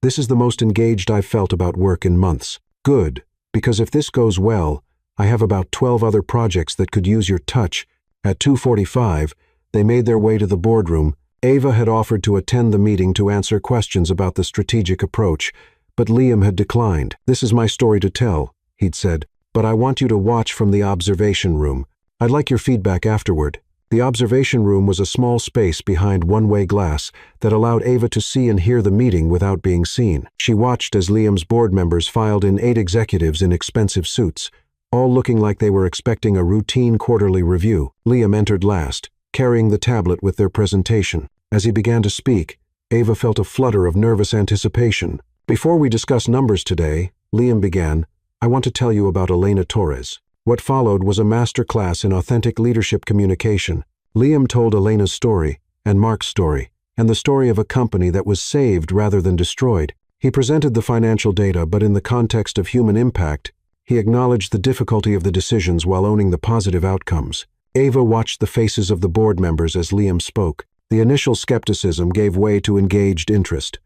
"this is the most engaged I've felt about work in months." "Good, because if this goes well, I have about 12 other projects that could use your touch." At 2:45, they made their way to the boardroom. Ava had offered to attend the meeting to answer questions about the strategic approach, but Liam had declined. "This is my story to tell," he'd said, "but I want you to watch from the observation room. I'd like your feedback afterward." The observation room was a small space behind one-way glass that allowed Ava to see and hear the meeting without being seen. She watched as Liam's board members filed in 8 executives in expensive suits, all looking like they were expecting a routine quarterly review. Liam entered last, carrying the tablet with their presentation. As he began to speak, Ava felt a flutter of nervous anticipation. "Before we discuss numbers today," Liam began, "I want to tell you about Elena Torres." What followed was a master class in authentic leadership communication. Liam told Elena's story, and Mark's story, and the story of a company that was saved rather than destroyed. He presented the financial data, but in the context of human impact, he acknowledged the difficulty of the decisions while owning the positive outcomes. Ava watched the faces of the board members as Liam spoke. The initial skepticism gave way to engaged interest,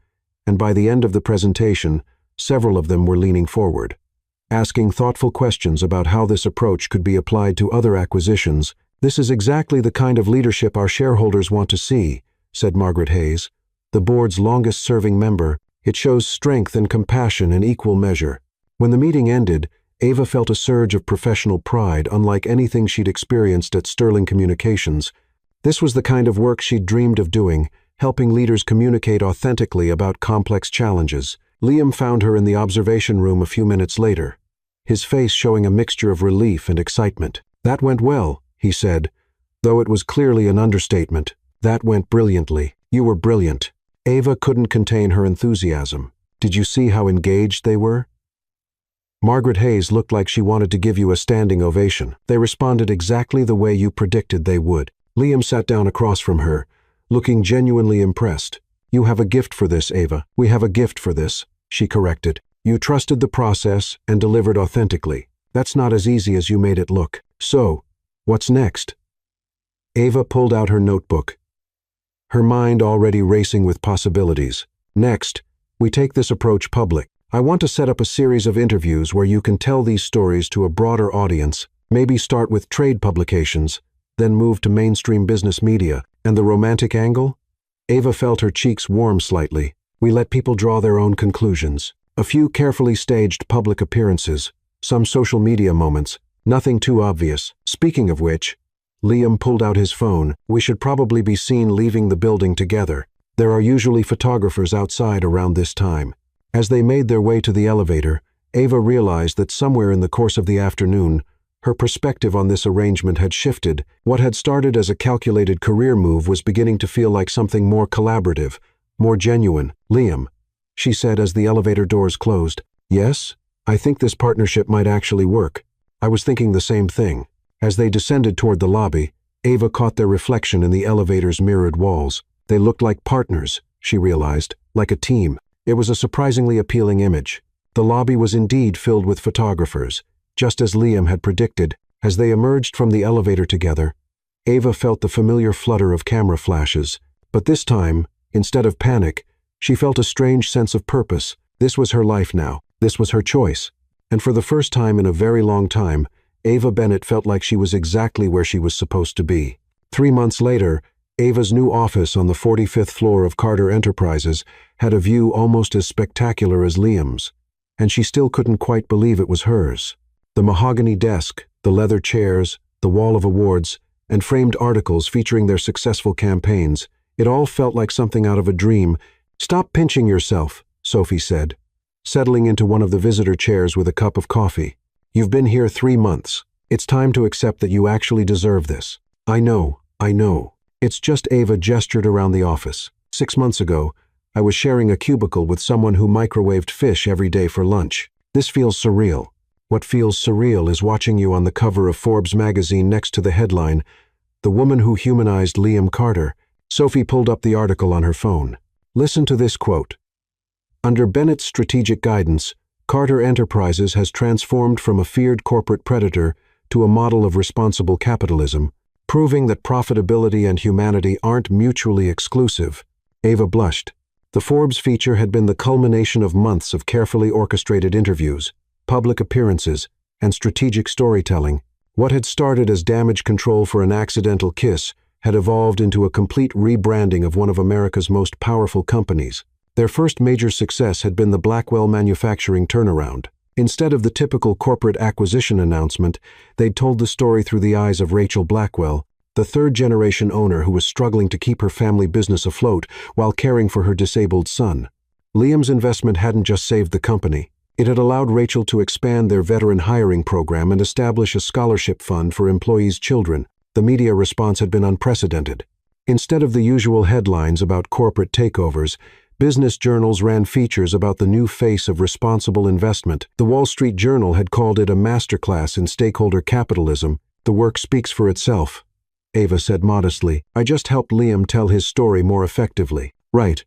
and by the end of the presentation, several of them were leaning forward, asking thoughtful questions about how this approach could be applied to other acquisitions. "This is exactly the kind of leadership our shareholders want to see," said Margaret Hayes, the board's longest-serving member. "It shows strength and compassion in equal measure." When the meeting ended, Ava felt a surge of professional pride unlike anything she'd experienced at Sterling Communications. This was the kind of work she'd dreamed of doing, helping leaders communicate authentically about complex challenges. Liam found her in the observation room a few minutes later, his face showing a mixture of relief and excitement. "That went well," he said, though it was clearly an understatement. "That went brilliantly. You were brilliant." Ava couldn't contain her enthusiasm. "Did you see how engaged they were?" Margaret Hayes looked like she wanted to give you a standing ovation. They responded exactly the way you predicted they would. Liam sat down across from her, looking genuinely impressed. You have a gift for this, Ava. We have a gift for this, she corrected. You trusted the process and delivered authentically. That's not as easy as you made it look. So, what's next? Ava pulled out her notebook, her mind already racing with possibilities. Next, we take this approach public. I want to set up a series of interviews where you can tell these stories to a broader audience, maybe start with trade publications, then move to mainstream business media. And the romantic angle? Ava felt her cheeks warm slightly. We let people draw their own conclusions. A few carefully staged public appearances, some social media moments, nothing too obvious. Speaking of which, Liam pulled out his phone. We should probably be seen leaving the building together. There are usually photographers outside around this time. As they made their way to the elevator, Ava realized that somewhere in the course of the afternoon, her perspective on this arrangement had shifted. What had started as a calculated career move was beginning to feel like something more collaborative, more genuine. Liam, she said as the elevator doors closed. Yes, I think this partnership might actually work. I was thinking the same thing. As they descended toward the lobby, Ava caught their reflection in the elevator's mirrored walls. They looked like partners, she realized, like a team. It was a surprisingly appealing image. The lobby was indeed filled with photographers, just as Liam had predicted. As they emerged from the elevator together, Ava felt the familiar flutter of camera flashes, but this time, instead of panic, she felt a strange sense of purpose. This was her life now. This was her choice. And for the first time in a very long time, Ava Bennett felt like she was exactly where she was supposed to be. 3 months later, Ava's new office on the 45th floor of Carter Enterprises had a view almost as spectacular as Liam's, and she still couldn't quite believe it was hers. The mahogany desk, the leather chairs, the wall of awards, and framed articles featuring their successful campaigns, it all felt like something out of a dream. Stop pinching yourself, Sophie said, settling into one of the visitor chairs with a cup of coffee. You've been here 3 months. It's time to accept that you actually deserve this. I know. It's just Ava gestured around the office. 6 months ago, I was sharing a cubicle with someone who microwaved fish every day for lunch. This feels surreal. What feels surreal is watching you on the cover of Forbes magazine next to the headline, "The Woman Who Humanized Liam Carter." Sophie pulled up the article on her phone. Listen to this quote. Under Bennett's strategic guidance, Carter Enterprises has transformed from a feared corporate predator to a model of responsible capitalism, proving that profitability and humanity aren't mutually exclusive. Ava blushed. The Forbes feature had been the culmination of months of carefully orchestrated interviews, public appearances, and strategic storytelling. What had started as damage control for an accidental kiss had evolved into a complete rebranding of one of America's most powerful companies. Their first major success had been the Blackwell Manufacturing turnaround. Instead of the typical corporate acquisition announcement, they'd told the story through the eyes of Rachel Blackwell, the third-generation owner who was struggling to keep her family business afloat while caring for her disabled son. Liam's investment hadn't just saved the company. It had allowed Rachel to expand their veteran hiring program and establish a scholarship fund for employees' children. The media response had been unprecedented. Instead of the usual headlines about corporate takeovers, business journals ran features about the new face of responsible investment. The Wall Street Journal had called it a masterclass in stakeholder capitalism. The work speaks for itself, Ava said modestly. I just helped Liam tell his story more effectively. Right.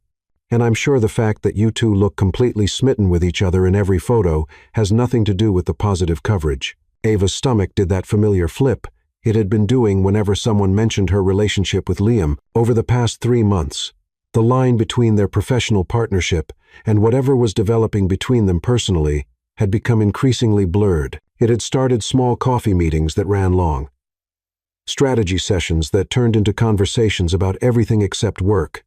And I'm sure the fact that you two look completely smitten with each other in every photo has nothing to do with the positive coverage. Ava's stomach did that familiar flip it had been doing whenever someone mentioned her relationship with Liam. Over the past 3 months, the line between their professional partnership and whatever was developing between them personally had become increasingly blurred. It had started small coffee meetings that ran long, strategy sessions that turned into conversations about everything except work,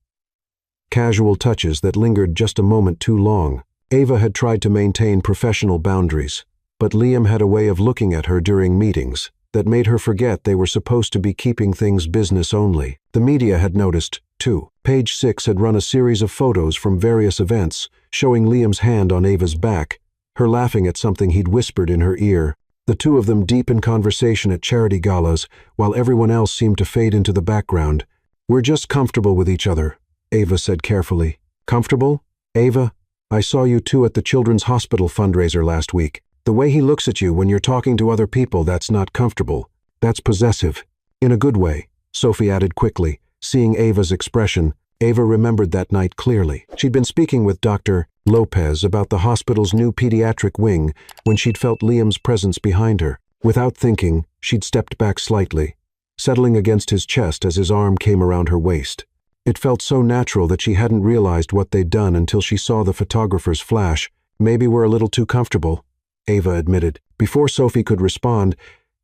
casual touches that lingered just a moment too long. Ava had tried to maintain professional boundaries, but Liam had a way of looking at her during meetings that made her forget they were supposed to be keeping things business only. The media had noticed, too. Page 6 had run a series of photos from various events showing Liam's hand on Ava's back, her laughing at something he'd whispered in her ear, the two of them deep in conversation at charity galas while everyone else seemed to fade into the background. We're just comfortable with each other, Ava said carefully. Comfortable? Ava, I saw you two at the Children's Hospital fundraiser last week. The way he looks at you when you're talking to other people, that's not comfortable. That's possessive. In a good way, Sophie added quickly. Seeing Ava's expression, Ava remembered that night clearly. She'd been speaking with Dr. Lopez about the hospital's new pediatric wing when she'd felt Liam's presence behind her. Without thinking, she'd stepped back slightly, settling against his chest as his arm came around her waist. It felt so natural that she hadn't realized what they'd done until she saw the photographer's flash. Maybe we're a little too comfortable, Ava admitted. Before Sophie could respond,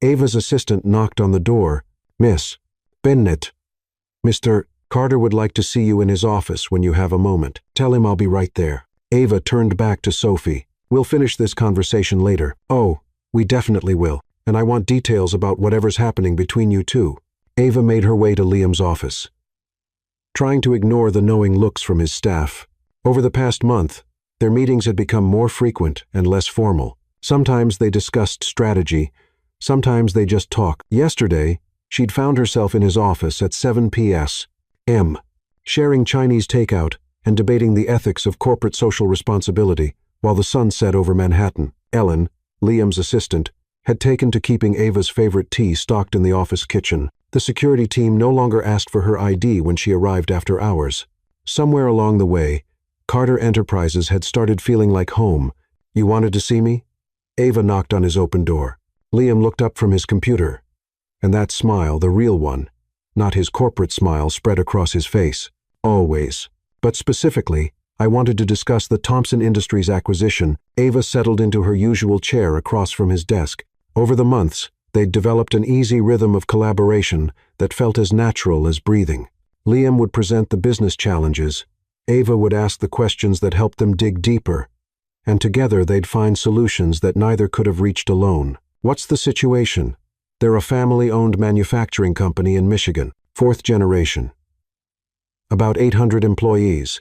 Ava's assistant knocked on the door. Miss Bennett, Mr. Carter would like to see you in his office when you have a moment. Tell him I'll be right there. Ava turned back to Sophie. We'll finish this conversation later. Oh, we definitely will. And I want details about whatever's happening between you two. Ava made her way to Liam's office, trying to ignore the knowing looks from his staff. Over the past month, their meetings had become more frequent and less formal. Sometimes they discussed strategy, sometimes they just talked. Yesterday, she'd found herself in his office at 7 p.m., sharing Chinese takeout and debating the ethics of corporate social responsibility while the sun set over Manhattan. Ellen, Liam's assistant, had taken to keeping Ava's favorite tea stocked in the office kitchen. The security team no longer asked for her ID when she arrived after hours. Somewhere along the way, Carter Enterprises had started feeling like home. You wanted to see me? Ava knocked on his open door. Liam looked up from his computer, and that smile, the real one, not his corporate smile, spread across his face. Always. But specifically, I wanted to discuss the Thompson Industries acquisition. Ava settled into her usual chair across from his desk. Over the months, they'd developed an easy rhythm of collaboration that felt as natural as breathing. Liam would present the business challenges. Ava would ask the questions that helped them dig deeper, and together they'd find solutions that neither could have reached alone. What's the situation? They're a family-owned manufacturing company in Michigan, 4th generation. About 800 employees.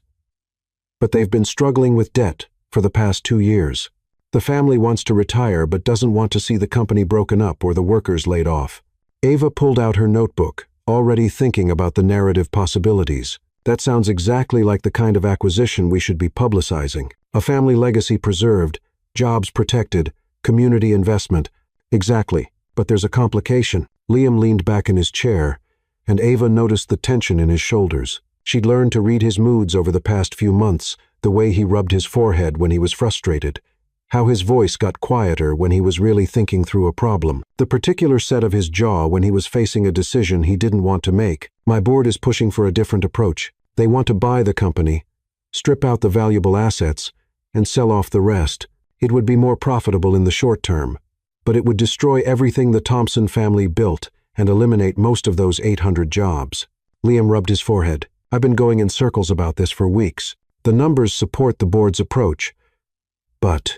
But they've been struggling with debt for the past 2 years. The family wants to retire but doesn't want to see the company broken up or the workers laid off. Ava pulled out her notebook, already thinking about the narrative possibilities. That sounds exactly like the kind of acquisition we should be publicizing. A family legacy preserved, jobs protected, community investment. Exactly. But there's a complication. Liam leaned back in his chair, and Ava noticed the tension in his shoulders. She'd learned to read his moods over the past few months, the way he rubbed his forehead when he was frustrated, how his voice got quieter when he was really thinking through a problem, the particular set of his jaw when he was facing a decision he didn't want to make. My board is pushing for a different approach. They want to buy the company, strip out the valuable assets, and sell off the rest. It would be more profitable in the short term, but it would destroy everything the Thompson family built and eliminate most of those 800 jobs. Liam rubbed his forehead. I've been going in circles about this for weeks. The numbers support the board's approach, but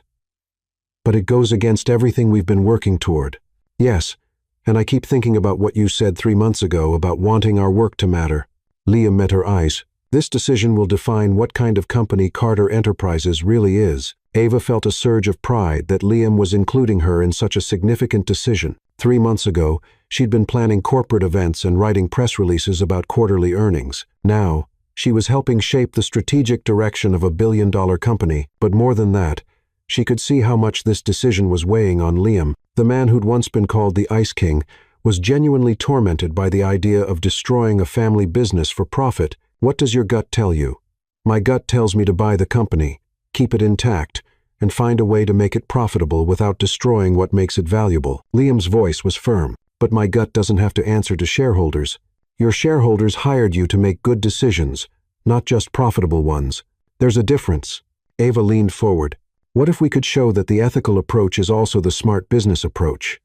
it goes against everything we've been working toward. Yes, and I keep thinking about what you said 3 months ago about wanting our work to matter. Liam met her eyes. This decision will define what kind of company Carter Enterprises really is. Ava felt a surge of pride that Liam was including her in such a significant decision. 3 months ago, she'd been planning corporate events and writing press releases about quarterly earnings. Now, she was helping shape the strategic direction of a billion-dollar company. But more than that, she could see how much this decision was weighing on Liam. The man who'd once been called the Ice King was genuinely tormented by the idea of destroying a family business for profit. What does your gut tell you? My gut tells me to buy the company, keep it intact, and find a way to make it profitable without destroying what makes it valuable. Liam's voice was firm. But my gut doesn't have to answer to shareholders. Your shareholders hired you to make good decisions, not just profitable ones. There's a difference. Ava leaned forward. What if we could show that the ethical approach is also the smart business approach?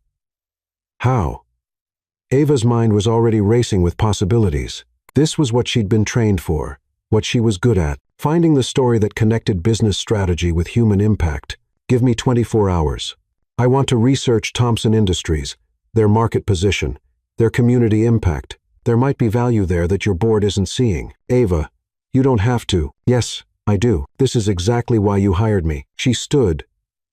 How? Ava's mind was already racing with possibilities. This was what she'd been trained for, what she was good at, finding the story that connected business strategy with human impact. Give me 24 hours. I want to research Thompson Industries, their market position, their community impact. There might be value there that your board isn't seeing. Ava, you don't have to. Yes, I do. This is exactly why you hired me. She stood,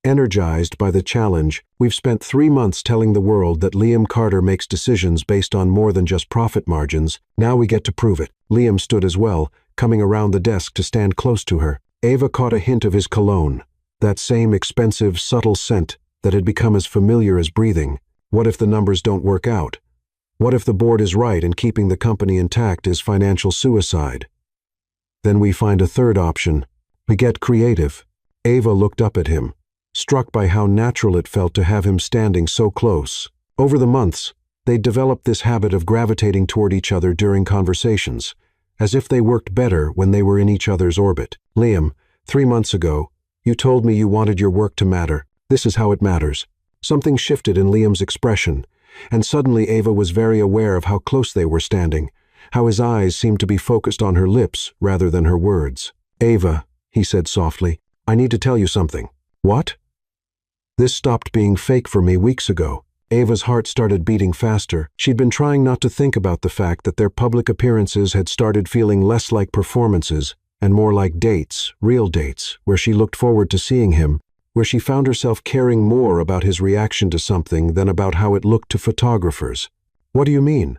energized by the challenge. We've spent 3 months telling the world that Liam Carter makes decisions based on more than just profit margins. Now we get to prove it. Liam stood as well, coming around the desk to stand close to her. Ava caught a hint of his cologne, that same expensive, subtle scent that had become as familiar as breathing. What if the numbers don't work out? What if the board is right and keeping the company intact is financial suicide? Then we find a third option. We get creative. Ava looked up at him, struck by how natural it felt to have him standing so close. Over the months, they'd developed this habit of gravitating toward each other during conversations, as if they worked better when they were in each other's orbit. Liam, 3 months ago, you told me you wanted your work to matter. This is how it matters. Something shifted in Liam's expression, and suddenly Ava was very aware of how close they were standing, how his eyes seemed to be focused on her lips rather than her words. Ava, he said softly, I need to tell you something. What? This stopped being fake for me weeks ago. Ava's heart started beating faster. She'd been trying not to think about the fact that their public appearances had started feeling less like performances and more like dates, real dates, where she looked forward to seeing him, where she found herself caring more about his reaction to something than about how it looked to photographers. What do you mean?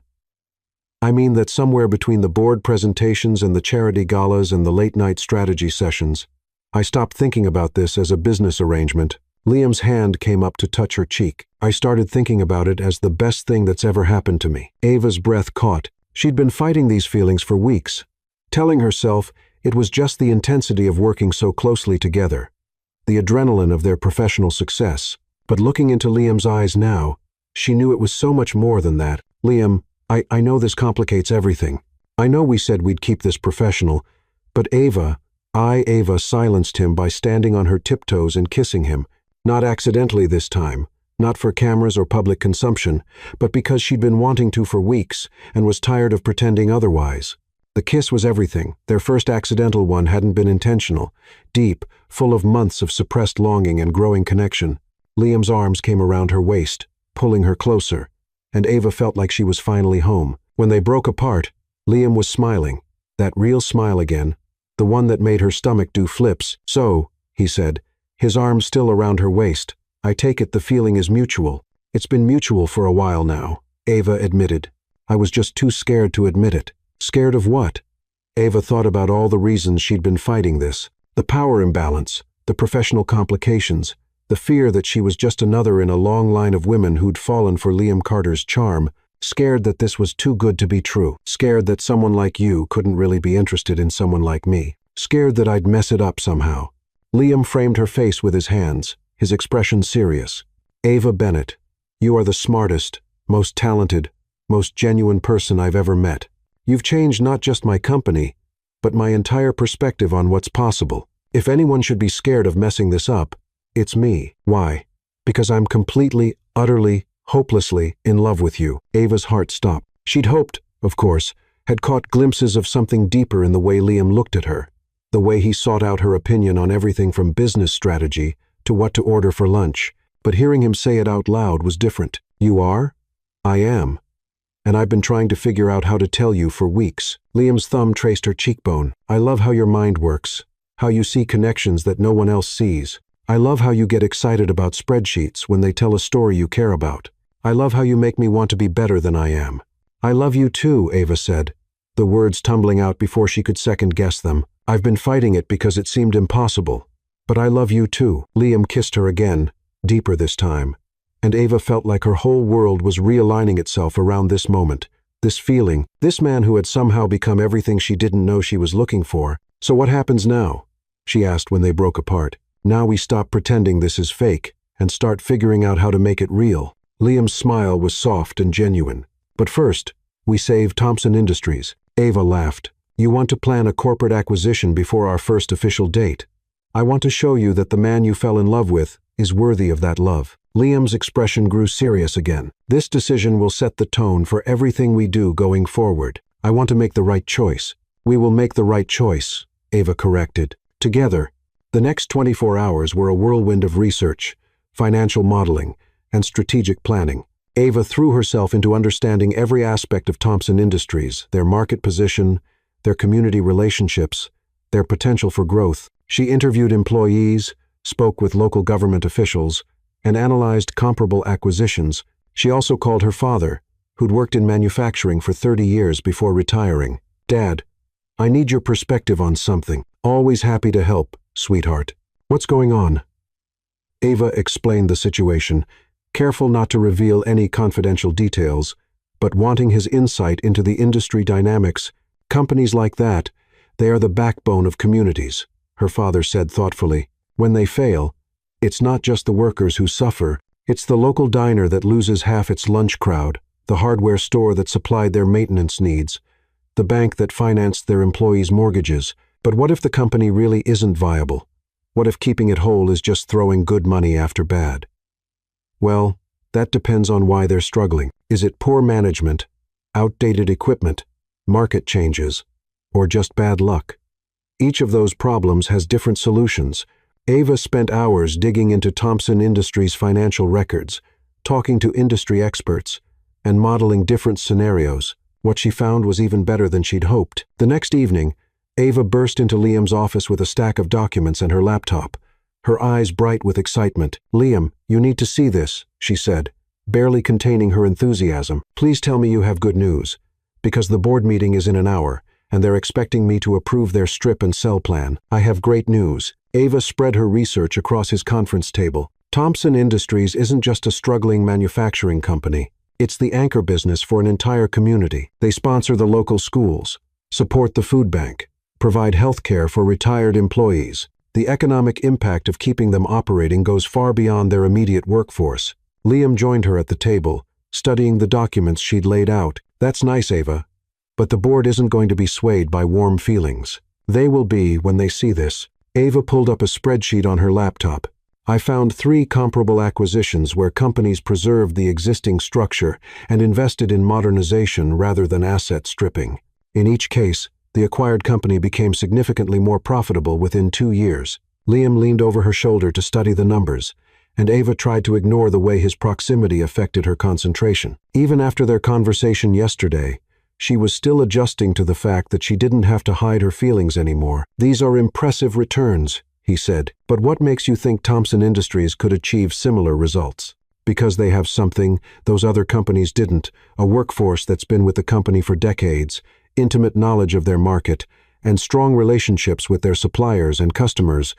I mean that somewhere between the board presentations and the charity galas and the late-night strategy sessions, I stopped thinking about this as a business arrangement. Liam's hand came up to touch her cheek. I started thinking about it as the best thing that's ever happened to me. Ava's breath caught. She'd been fighting these feelings for weeks, telling herself it was just the intensity of working so closely together, the adrenaline of their professional success. But looking into Liam's eyes now, she knew it was so much more than that. Liam, I know this complicates everything. I know we said we'd keep this professional, but Ava silenced him by standing on her tiptoes and kissing him. Not accidentally this time, not for cameras or public consumption, but because she'd been wanting to for weeks and was tired of pretending otherwise. The kiss was everything. Their first accidental one hadn't been intentional, deep, full of months of suppressed longing and growing connection. Liam's arms came around her waist, pulling her closer, and Ava felt like she was finally home. When they broke apart, Liam was smiling, that real smile again, the one that made her stomach do flips. So, he said, his arms still around her waist, I take it the feeling is mutual. It's been mutual for a while now, Ava admitted. I was just too scared to admit it. Scared of what? Ava thought about all the reasons she'd been fighting this. The power imbalance, the professional complications, the fear that she was just another in a long line of women who'd fallen for Liam Carter's charm, scared that this was too good to be true, scared that someone like you couldn't really be interested in someone like me, scared that I'd mess it up somehow. Liam framed her face with his hands, his expression serious. Ava Bennett, you are the smartest, most talented, most genuine person I've ever met. You've changed not just my company, but my entire perspective on what's possible. If anyone should be scared of messing this up, it's me. Why? Because I'm completely, utterly, hopelessly in love with you. Ava's heart stopped. She'd hoped, of course, had caught glimpses of something deeper in the way Liam looked at her, the way he sought out her opinion on everything from business strategy to what to order for lunch. But hearing him say it out loud was different. You are? I am. And I've been trying to figure out how to tell you for weeks. Liam's thumb traced her cheekbone. I love how your mind works, how you see connections that no one else sees. I love how you get excited about spreadsheets when they tell a story you care about. I love how you make me want to be better than I am. I love you too, Ava said, the words tumbling out before she could second-guess them. I've been fighting it because it seemed impossible. But I love you too. Liam kissed her again, deeper this time, and Ava felt like her whole world was realigning itself around this moment, this feeling, this man who had somehow become everything she didn't know she was looking for. So what happens now? She asked when they broke apart. Now we stop pretending this is fake and start figuring out how to make it real. Liam's smile was soft and genuine. But first, we save Thompson Industries. Ava laughed. You want to plan a corporate acquisition before our first official date. I want to show you that the man you fell in love with is worthy of that love. Liam's expression grew serious again. This decision will set the tone for everything we do going forward. I want to make the right choice. We will make the right choice, Ava corrected. Together, the next 24 hours were a whirlwind of research, financial modeling, and strategic planning. Ava threw herself into understanding every aspect of Thompson Industries, their market position, their community relationships, their potential for growth. She interviewed employees, spoke with local government officials, and analyzed comparable acquisitions. She also called her father, who'd worked in manufacturing for 30 years before retiring. Dad, I need your perspective on something. Always happy to help, sweetheart. What's going on? Ava explained the situation, careful not to reveal any confidential details, but wanting his insight into the industry dynamics. Companies like that, they are the backbone of communities, her father said thoughtfully. When they fail, it's not just the workers who suffer, it's the local diner that loses half its lunch crowd, the hardware store that supplied their maintenance needs, the bank that financed their employees' mortgages. But what if the company really isn't viable? What if keeping it whole is just throwing good money after bad? Well, that depends on why they're struggling. Is it poor management, outdated equipment, market changes, or just bad luck? Each of those problems has different solutions. Ava spent hours digging into Thompson Industries' financial records, talking to industry experts, and modeling different scenarios. What she found was even better than she'd hoped. The next evening, Ava burst into Liam's office with a stack of documents and her laptop, her eyes bright with excitement. "Liam, you need to see this," she said, barely containing her enthusiasm. "Please tell me you have good news, because the board meeting is in an hour, and they're expecting me to approve their strip and sell plan. I have great news." Ava spread her research across his conference table. Thompson Industries isn't just a struggling manufacturing company. It's the anchor business for an entire community. They sponsor the local schools, support the food bank, provide health care for retired employees. The economic impact of keeping them operating goes far beyond their immediate workforce. Liam joined her at the table, studying the documents she'd laid out. "That's nice, Ava, but the board isn't going to be swayed by warm feelings. They will be when they see this." Ava pulled up a spreadsheet on her laptop. "I found 3 comparable acquisitions where companies preserved the existing structure and invested in modernization rather than asset stripping. In each case, the acquired company became significantly more profitable within 2 years." Liam leaned over her shoulder to study the numbers, and Ava tried to ignore the way his proximity affected her concentration. Even after their conversation yesterday, she was still adjusting to the fact that she didn't have to hide her feelings anymore. "These are impressive returns," he said. "But what makes you think Thompson Industries could achieve similar results?" "Because they have something those other companies didn't, a workforce that's been with the company for decades, intimate knowledge of their market, and strong relationships with their suppliers and customers."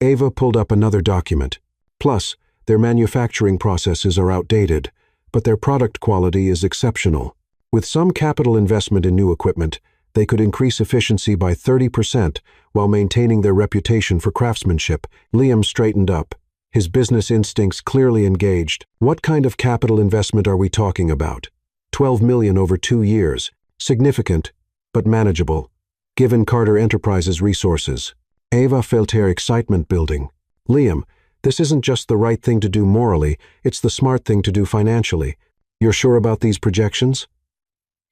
Ava pulled up another document. "Plus, their manufacturing processes are outdated, but their product quality is exceptional. With some capital investment in new equipment, they could increase efficiency by 30% while maintaining their reputation for craftsmanship." Liam straightened up, his business instincts clearly engaged. "What kind of capital investment are we talking about?" $12 million over 2 years. Significant, but manageable, given Carter Enterprises' resources. Ava felt her excitement building. "Liam, this isn't just the right thing to do morally, it's the smart thing to do financially. You're sure about these projections?"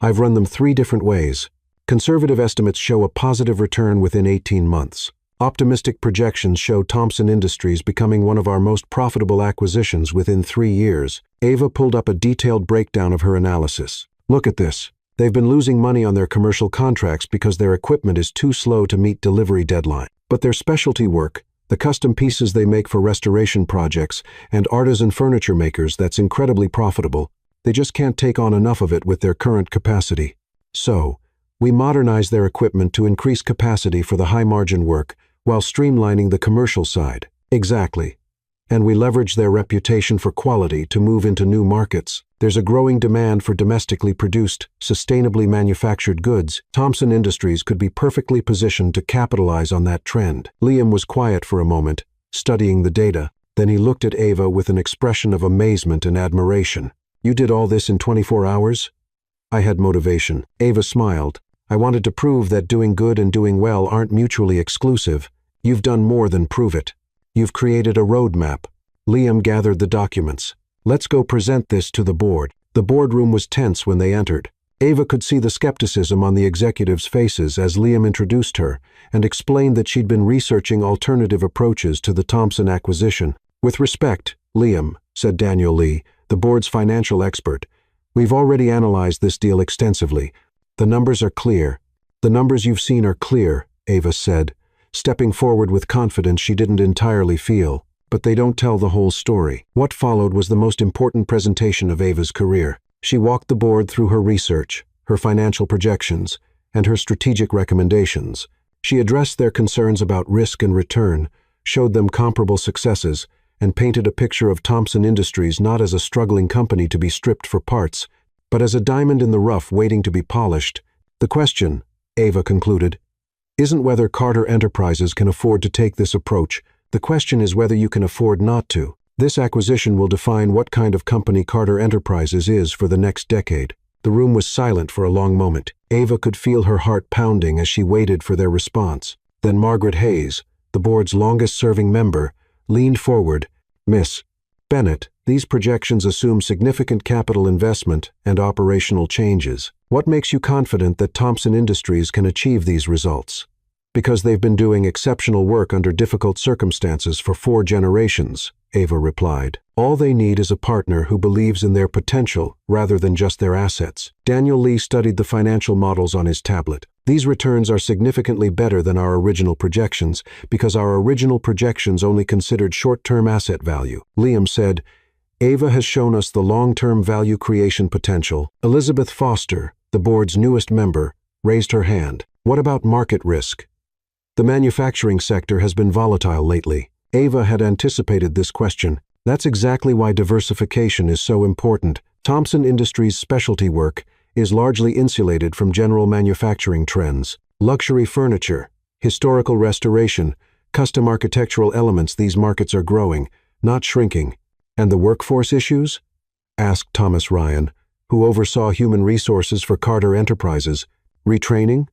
"I've run them 3 different ways. Conservative estimates show a positive return within 18 months. Optimistic projections show Thompson Industries becoming one of our most profitable acquisitions within 3 years. Ava pulled up a detailed breakdown of her analysis. "Look at this. They've been losing money on their commercial contracts because their equipment is too slow to meet delivery deadline. But their specialty work, the custom pieces they make for restoration projects, and artisan furniture makers, that's incredibly profitable. They just can't take on enough of it with their current capacity. So, we modernize their equipment to increase capacity for the high-margin work while streamlining the commercial side." "Exactly. And we leverage their reputation for quality to move into new markets. There's a growing demand for domestically produced, sustainably manufactured goods. Thompson Industries could be perfectly positioned to capitalize on that trend." Liam was quiet for a moment, studying the data. Then he looked at Ava with an expression of amazement and admiration. "You did all this in 24 hours? "I had motivation." Ava smiled. "I wanted to prove that doing good and doing well aren't mutually exclusive. You've done more than prove it. You've created a roadmap." Liam gathered the documents. "Let's go present this to the board." The boardroom was tense when they entered. Ava could see the skepticism on the executives' faces as Liam introduced her and explained that she'd been researching alternative approaches to the Thompson acquisition. "With respect, Liam," said Daniel Lee, the board's financial expert, "we've already analyzed this deal extensively. The numbers are clear." "The numbers you've seen are clear," Ava said, stepping forward with confidence she didn't entirely feel. "But they don't tell the whole story." What followed was the most important presentation of Ava's career. She walked the board through her research, her financial projections, and her strategic recommendations. She addressed their concerns about risk and return, showed them comparable successes, and painted a picture of Thompson Industries not as a struggling company to be stripped for parts, but as a diamond in the rough waiting to be polished. The question, Ava concluded, isn't whether Carter Enterprises can afford to take this approach. The question is whether you can afford not to. This acquisition will define what kind of company Carter Enterprises is for the next decade. The room was silent for a long moment. Ava could feel her heart pounding as she waited for their response. Then Margaret Hayes, the board's longest-serving member, leaned forward. Miss Bennett, these projections assume significant capital investment and operational changes. What makes you confident that Thompson Industries can achieve these results? Because they've been doing exceptional work under difficult circumstances for 4 generations, Ava replied. All they need is a partner who believes in their potential rather than just their assets. Daniel Lee studied the financial models on his tablet. These returns are significantly better than our original projections because our original projections only considered short-term asset value. Liam said, Ava has shown us the long-term value creation potential. Elizabeth Foster, the board's newest member, raised her hand. What about market risk? The manufacturing sector has been volatile lately. Ava had anticipated this question. That's exactly why diversification is so important. Thompson Industries' specialty work is largely insulated from general manufacturing trends. Luxury furniture, historical restoration, custom architectural elements, these markets are growing, not shrinking. And the workforce issues? Asked Thomas Ryan, who oversaw human resources for Carter Enterprises. Retraining?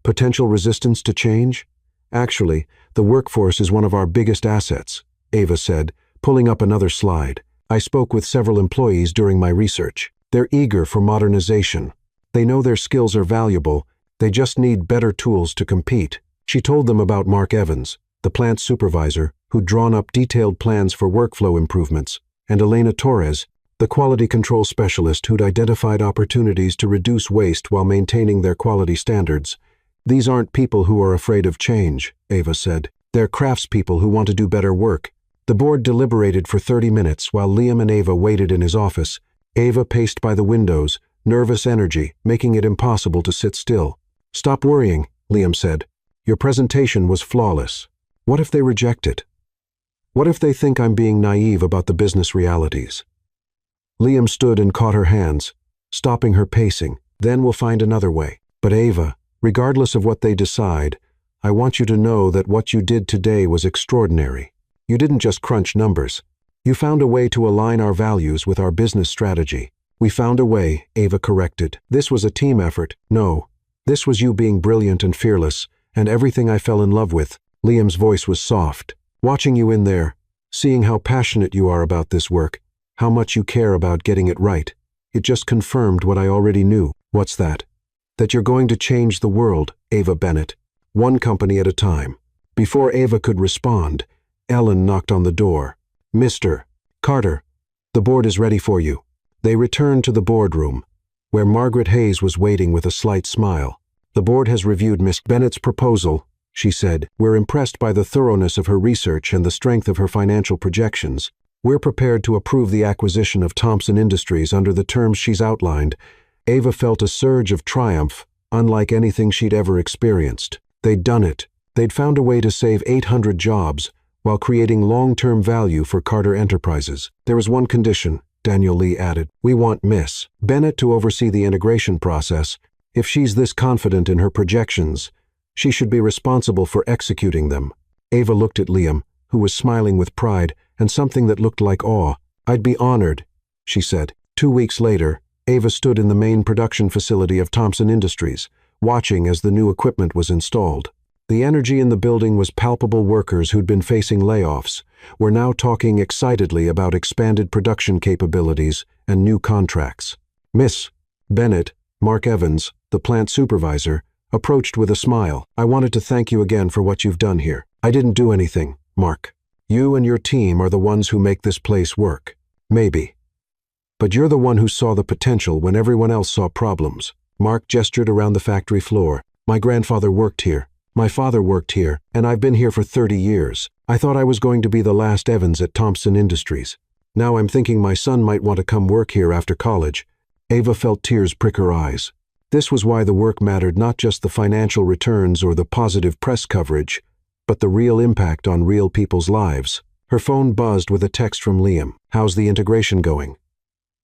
Potential resistance to change? Actually, the workforce is one of our biggest assets, Ava said, pulling up another slide. I spoke with several employees during my research. They're eager for modernization. They know their skills are valuable. They just need better tools to compete. She told them about Mark Evans, the plant supervisor, who'd drawn up detailed plans for workflow improvements, and Elena Torres, the quality control specialist who'd identified opportunities to reduce waste while maintaining their quality standards. These aren't people who are afraid of change, Ava said. They're craftspeople who want to do better work. The board deliberated for 30 minutes while Liam and Ava waited in his office. Ava paced by the windows, nervous energy, making it impossible to sit still. Stop worrying, Liam said. Your presentation was flawless. What if they reject it? What if they think I'm being naive about the business realities? Liam stood and caught her hands, stopping her pacing. Then we'll find another way. But Ava, regardless of what they decide, I want you to know that what you did today was extraordinary. You didn't just crunch numbers. You found a way to align our values with our business strategy. We found a way, Ava corrected. This was a team effort. No, this was you being brilliant and fearless, and everything I fell in love with. Liam's voice was soft. Watching you in there, seeing how passionate you are about this work, how much you care about getting it right, it just confirmed what I already knew. What's that? That you're going to change the world, Ava Bennett, one company at a time. Before Ava could respond, Ellen knocked on the door. Mr. Carter, the board is ready for you. They returned to the boardroom, where Margaret Hayes was waiting with a slight smile. The board has reviewed Miss Bennett's proposal, she said. We're impressed by the thoroughness of her research and the strength of her financial projections. We're prepared to approve the acquisition of Thompson Industries under the terms she's outlined. Ava felt a surge of triumph, unlike anything she'd ever experienced. They'd done it. They'd found a way to save 800 jobs while creating long-term value for Carter Enterprises. There was one condition, Daniel Lee added. We want Miss Bennett to oversee the integration process. If she's this confident in her projections, she should be responsible for executing them. Ava looked at Liam, who was smiling with pride and something that looked like awe. I'd be honored, she said. 2 weeks later, Ava stood in the main production facility of Thompson Industries, watching as the new equipment was installed. The energy in the building was palpable. Workers who'd been facing layoffs were now talking excitedly about expanded production capabilities and new contracts. Miss Bennett, Mark Evans, the plant supervisor, approached with a smile. I wanted to thank you again for what you've done here. I didn't do anything, Mark. You and your team are the ones who make this place work. Maybe. But you're the one who saw the potential when everyone else saw problems. Mark gestured around the factory floor. My grandfather worked here. My father worked here, and I've been here for 30 years. I thought I was going to be the last Evans at Thompson Industries. Now I'm thinking my son might want to come work here after college. Ava felt tears prick her eyes. This was why the work mattered, not just the financial returns or the positive press coverage, but the real impact on real people's lives. Her phone buzzed with a text from Liam. "How's the integration going?"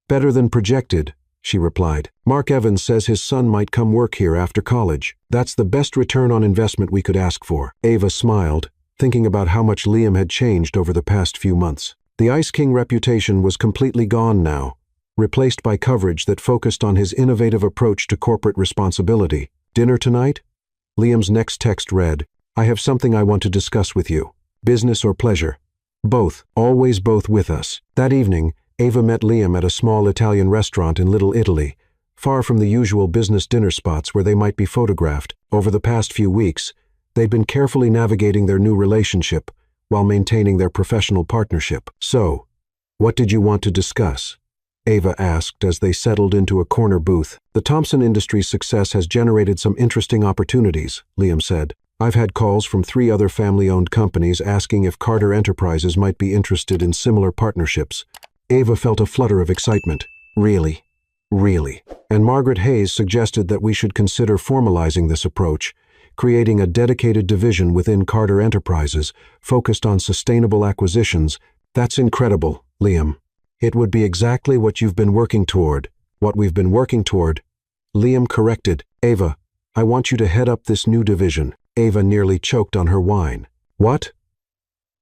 "Better than projected," she replied. "Mark Evans says his son might come work here after college. That's the best return on investment we could ask for." Ava smiled, thinking about how much Liam had changed over the past few months. The Ice King reputation was completely gone now, replaced by coverage that focused on his innovative approach to corporate responsibility. "Dinner tonight?" Liam's next text read, "I have something I want to discuss with you. Business or pleasure?" "Both, always both with us." That evening, Ava met Liam at a small Italian restaurant in Little Italy, far from the usual business dinner spots where they might be photographed. Over the past few weeks, they'd been carefully navigating their new relationship while maintaining their professional partnership. "So, what did you want to discuss?" Ava asked as they settled into a corner booth. "The Thompson Industries' success has generated some interesting opportunities," Liam said. "I've had calls from 3 other family-owned companies asking if Carter Enterprises might be interested in similar partnerships." Ava felt a flutter of excitement. "Really? Really?" "And Margaret Hayes suggested that we should consider formalizing this approach, creating a dedicated division within Carter Enterprises focused on sustainable acquisitions." "That's incredible, Liam. It would be exactly what you've been working toward." "What we've been working toward," Liam corrected. "Ava, I want you to head up this new division." Ava nearly choked on her wine. "What?"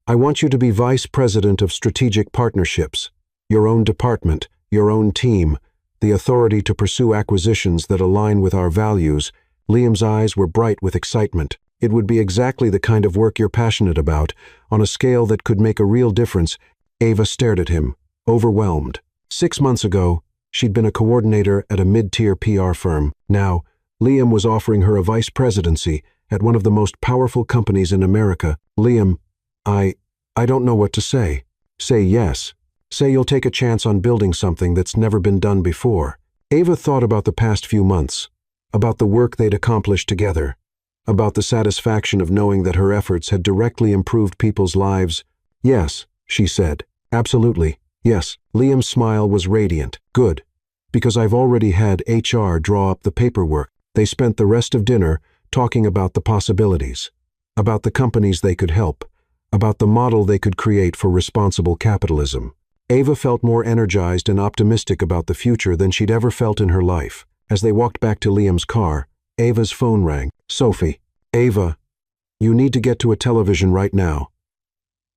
"I want you to be Vice President of Strategic Partnerships. Your own department, your own team, the authority to pursue acquisitions that align with our values." Liam's eyes were bright with excitement. "It would be exactly the kind of work you're passionate about, on a scale that could make a real difference." Ava stared at him, overwhelmed. 6 months ago, she'd been a coordinator at a mid-tier PR firm. Now, Liam was offering her a vice presidency at one of the most powerful companies in America. "Liam, I don't know what to say." "Say yes. Say you'll take a chance on building something that's never been done before." Ava thought about the past few months, about the work they'd accomplished together, about the satisfaction of knowing that her efforts had directly improved people's lives. "Yes," she said. "Absolutely, yes." Liam's smile was radiant. "Good, because I've already had HR draw up the paperwork." They spent the rest of dinner talking about the possibilities, about the companies they could help, about the model they could create for responsible capitalism. Ava felt more energized and optimistic about the future than she'd ever felt in her life. As they walked back to Liam's car, Ava's phone rang. "Sophie." "Ava, you need to get to a television right now,"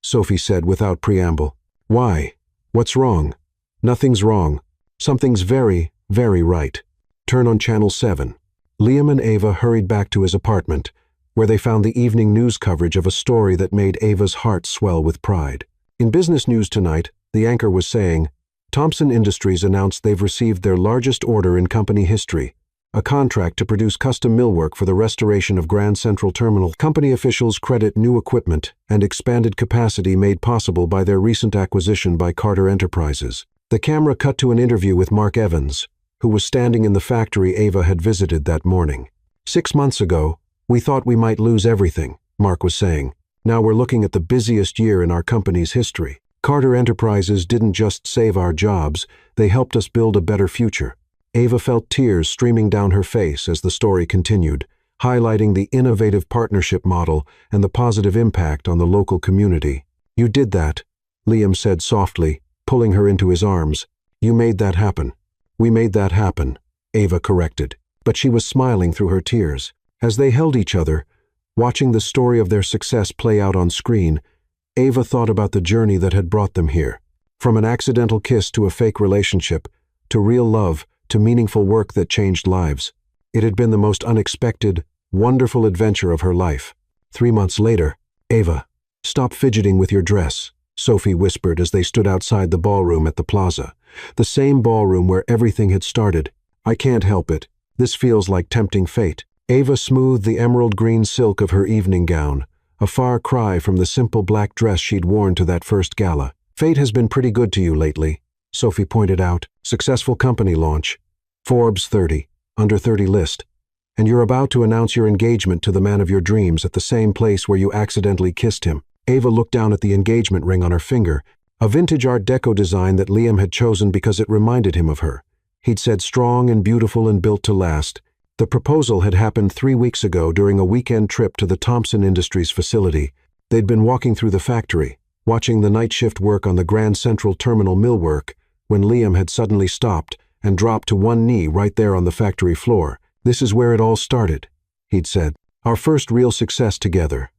Sophie said without preamble. "Why? What's wrong?" "Nothing's wrong. Something's very, very right. Turn on Channel 7. Liam and Ava hurried back to his apartment, where they found the evening news coverage of a story that made Ava's heart swell with pride. In business news tonight, the anchor was saying, Thompson Industries announced they've received their largest order in company history, a contract to produce custom millwork for the restoration of Grand Central Terminal. Company officials credit new equipment and expanded capacity made possible by their recent acquisition by Carter Enterprises. The camera cut to an interview with Mark Evans, who was standing in the factory Ava had visited that morning. 6 months ago, we thought we might lose everything, Mark was saying. Now we're looking at the busiest year in our company's history. Carter Enterprises didn't just save our jobs, they helped us build a better future. Ava felt tears streaming down her face as the story continued, highlighting the innovative partnership model and the positive impact on the local community. "You did that," Liam said softly, pulling her into his arms. "You made that happen." "We made that happen," Ava corrected, but she was smiling through her tears. As they held each other, watching the story of their success play out on screen, Ava thought about the journey that had brought them here. From an accidental kiss to a fake relationship, to real love, to meaningful work that changed lives. It had been the most unexpected, wonderful adventure of her life. 3 months later, "Ava, stop fidgeting with your dress," Sophie whispered as they stood outside the ballroom at the plaza. The same ballroom where everything had started. "I can't help it. This feels like tempting fate." Ava smoothed the emerald green silk of her evening gown, a far cry from the simple black dress she'd worn to that first gala. "Fate has been pretty good to you lately," Sophie pointed out. "Successful company launch, Forbes 30, under 30 list, and you're about to announce your engagement to the man of your dreams at the same place where you accidentally kissed him." Ava looked down at the engagement ring on her finger, a vintage Art Deco design that Liam had chosen because it reminded him of her. He'd said strong and beautiful and built to last. The proposal had happened 3 weeks ago during a weekend trip to the Thompson Industries facility. They'd been walking through the factory, watching the night shift work on the Grand Central Terminal millwork, when Liam had suddenly stopped and dropped to one knee right there on the factory floor. "This is where it all started," he'd said. "Our first real success together.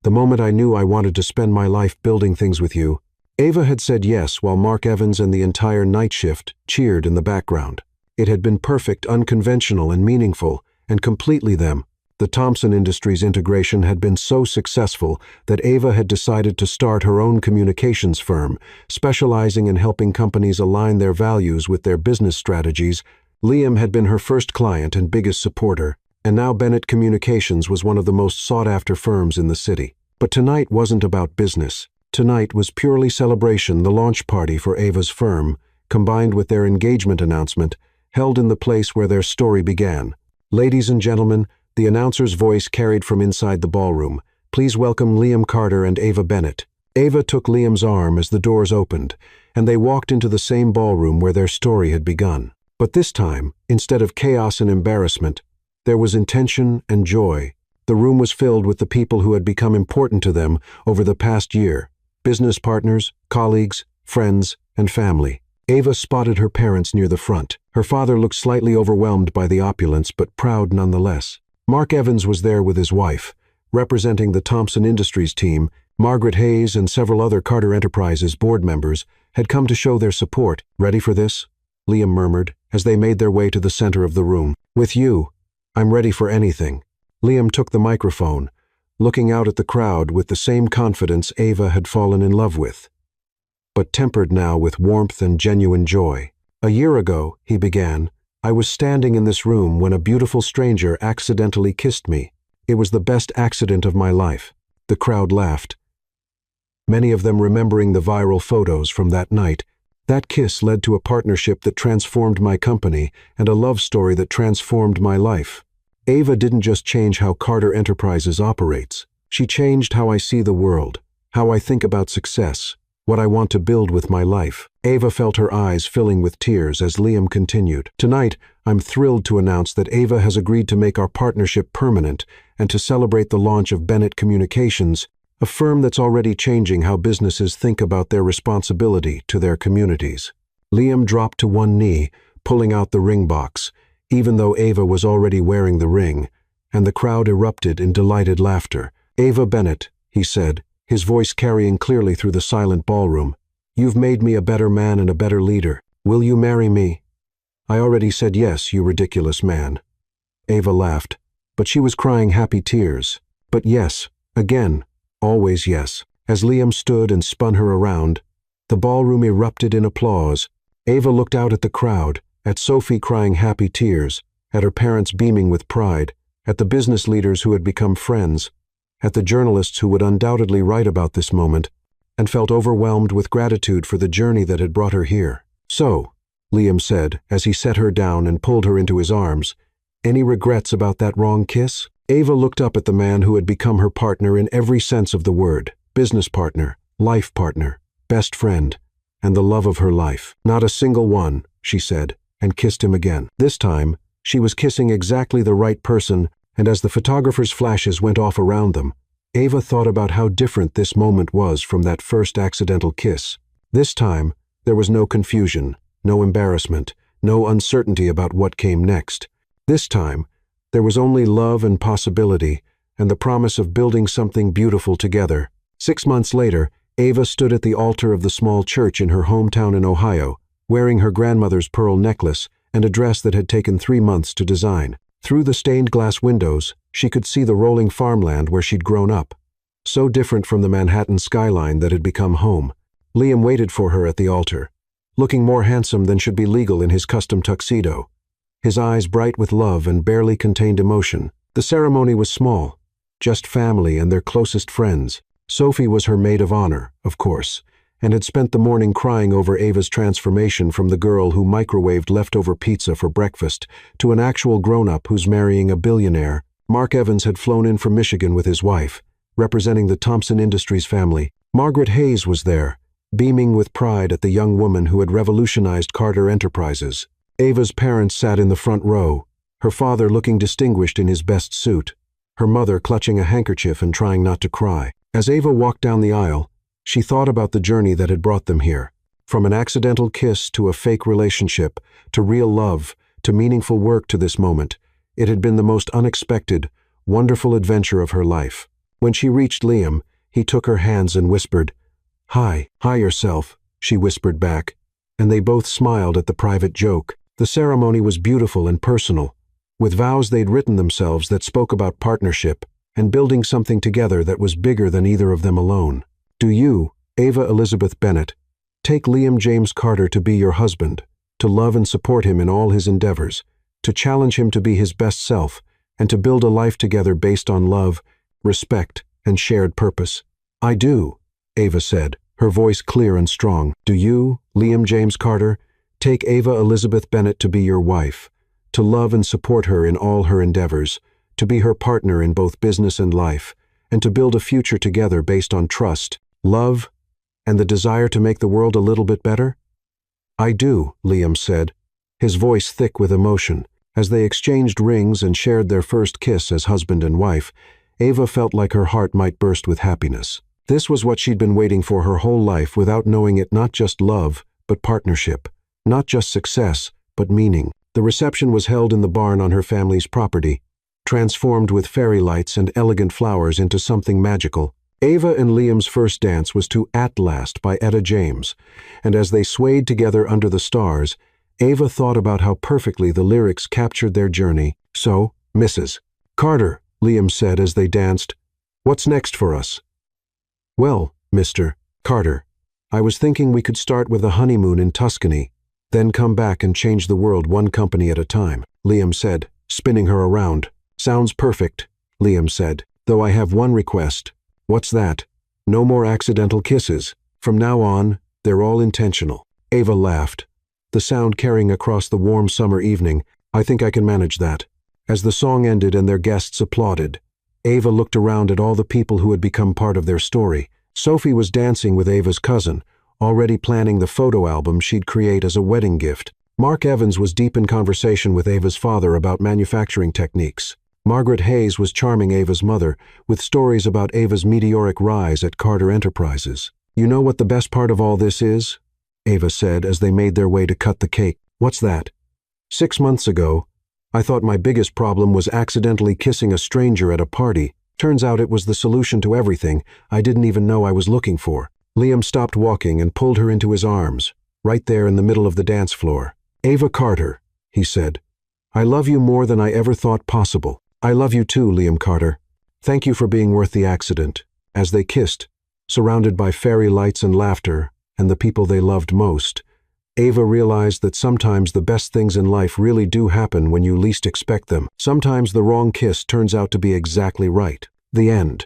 The moment I knew I wanted to spend my life building things with you." Ava had said yes while Mark Evans and the entire night shift cheered in the background. It had been perfect, unconventional, and meaningful, and completely them. The Thompson Industries integration had been so successful that Ava had decided to start her own communications firm, specializing in helping companies align their values with their business strategies. Liam had been her first client and biggest supporter, and now Bennett Communications was one of the most sought-after firms in the city. But tonight wasn't about business. Tonight was purely celebration, the launch party for Ava's firm, combined with their engagement announcement, held in the place where their story began. "Ladies and gentlemen," the announcer's voice carried from inside the ballroom, "please welcome Liam Carter and Ava Bennett." Ava took Liam's arm as the doors opened, and they walked into the same ballroom where their story had begun. But this time, instead of chaos and embarrassment, there was intention and joy. The room was filled with the people who had become important to them over the past year: business partners, colleagues, friends, and family. Ava spotted her parents near the front. Her father looked slightly overwhelmed by the opulence, but proud nonetheless. Mark Evans was there with his wife. Representing the Thompson Industries team, Margaret Hayes and several other Carter Enterprises board members had come to show their support. "Ready for this?" Liam murmured, as they made their way to the center of the room. "With you, I'm ready for anything." Liam took the microphone, looking out at the crowd with the same confidence Ava had fallen in love with, but tempered now with warmth and genuine joy. "A year ago," he began, "I was standing in this room when a beautiful stranger accidentally kissed me. It was the best accident of my life." The crowd laughed, many of them remembering the viral photos from that night. "That kiss led to a partnership that transformed my company and a love story that transformed my life." Ava didn't just change how Carter Enterprises operates. She changed how I see the world, how I think about success, what I want to build with my life. Ava felt her eyes filling with tears as Liam continued. "Tonight, I'm thrilled to announce that Ava has agreed to make our partnership permanent and to celebrate the launch of Bennett Communications, a firm that's already changing how businesses think about their responsibility to their communities." Liam dropped to one knee, pulling out the ring box, even though Ava was already wearing the ring, and the crowd erupted in delighted laughter. "Ava Bennett," he said, his voice carrying clearly through the silent ballroom, "you've made me a better man and a better leader. Will you marry me?" "I already said yes, you ridiculous man." Ava laughed, but she was crying happy tears. "But yes, again, always yes." As Liam stood and spun her around, the ballroom erupted in applause. Ava looked out at the crowd, at Sophie crying happy tears, at her parents beaming with pride, at the business leaders who had become friends, at the journalists who would undoubtedly write about this moment, and felt overwhelmed with gratitude for the journey that had brought her here. "So," Liam said, as he set her down and pulled her into his arms, "any regrets about that wrong kiss?" Ava looked up at the man who had become her partner in every sense of the word: business partner, life partner, best friend, and the love of her life. "Not a single one," she said, and kissed him again. This time, she was kissing exactly the right person, and as the photographer's flashes went off around them, Ava thought about how different this moment was from that first accidental kiss. This time, there was no confusion, no embarrassment, no uncertainty about what came next. This time, there was only love and possibility, and the promise of building something beautiful together. 6 months later, Ava stood at the altar of the small church in her hometown in Ohio, wearing her grandmother's pearl necklace and a dress that had taken 3 months to design. Through the stained glass windows, she could see the rolling farmland where she'd grown up, so different from the Manhattan skyline that had become home. Liam waited for her at the altar, looking more handsome than should be legal in his custom tuxedo, his eyes bright with love and barely contained emotion. The ceremony was small, just family and their closest friends. Sophie was her maid of honor, of course, and had spent the morning crying over Ava's transformation from the girl who microwaved leftover pizza for breakfast to an actual grown-up who's marrying a billionaire. Mark Evans had flown in from Michigan with his wife, representing the Thompson Industries family. Margaret Hayes was there, beaming with pride at the young woman who had revolutionized Carter Enterprises. Ava's parents sat in the front row, her father looking distinguished in his best suit, her mother clutching a handkerchief and trying not to cry. As Ava walked down the aisle, She thought about the journey that had brought them here. From an accidental kiss to a fake relationship, to real love, to meaningful work to this moment, it had been the most unexpected, wonderful adventure of her life. When she reached Liam, he took her hands and whispered, "Hi yourself," she whispered back, and they both smiled at the private joke. The ceremony was beautiful and personal, with vows they'd written themselves that spoke about partnership and building something together that was bigger than either of them alone. Do you, Ava Elizabeth Bennett, take Liam James Carter to be your husband, to love and support him in all his endeavors, to challenge him to be his best self, and to build a life together based on love, respect, and shared purpose? I do, Ava said, her voice clear and strong. Do you, Liam James Carter, take Ava Elizabeth Bennett to be your wife, to love and support her in all her endeavors, to be her partner in both business and life, and to build a future together based on trust, love, and the desire to make the world a little bit better? I do, Liam said, his voice thick with emotion. As they exchanged rings and shared their first kiss as husband and wife, Ava felt like her heart might burst with happiness. This was what she'd been waiting for her whole life without knowing it. Not just love, but partnership. Not just success, but meaning. The reception was held in the barn on her family's property, transformed with fairy lights and elegant flowers into something magical. Ava and Liam's first dance was to At Last by Etta James, and as they swayed together under the stars, Ava thought about how perfectly the lyrics captured their journey. So, Mrs. Carter, Liam said as they danced, "What's next for us?" "Well, Mr. Carter, I was thinking we could start with a honeymoon in Tuscany, then come back and change the world one company at a time," Liam said, spinning her around. "Sounds perfect," Liam said, "though I have one request." "What's that?" "No more accidental kisses. From now on, they're all intentional." Ava laughed, the sound carrying across the warm summer evening. "I think I can manage that." As the song ended and their guests applauded, Ava looked around at all the people who had become part of their story. Sophie was dancing with Ava's cousin, already planning the photo album she'd create as a wedding gift. Mark Evans was deep in conversation with Ava's father about manufacturing techniques. Margaret Hayes was charming Ava's mother with stories about Ava's meteoric rise at Carter Enterprises. "You know what the best part of all this is?" Ava said as they made their way to cut the cake. "What's that?" "6 months ago, I thought my biggest problem was accidentally kissing a stranger at a party. Turns out it was the solution to everything I didn't even know I was looking for." Liam stopped walking and pulled her into his arms, right there in the middle of the dance floor. "Ava Carter," he said, "I love you more than I ever thought possible." "I love you too, Liam Carter. Thank you for being worth the accident." As they kissed, surrounded by fairy lights and laughter, and the people they loved most, Ava realized that sometimes the best things in life really do happen when you least expect them. Sometimes the wrong kiss turns out to be exactly right. The end.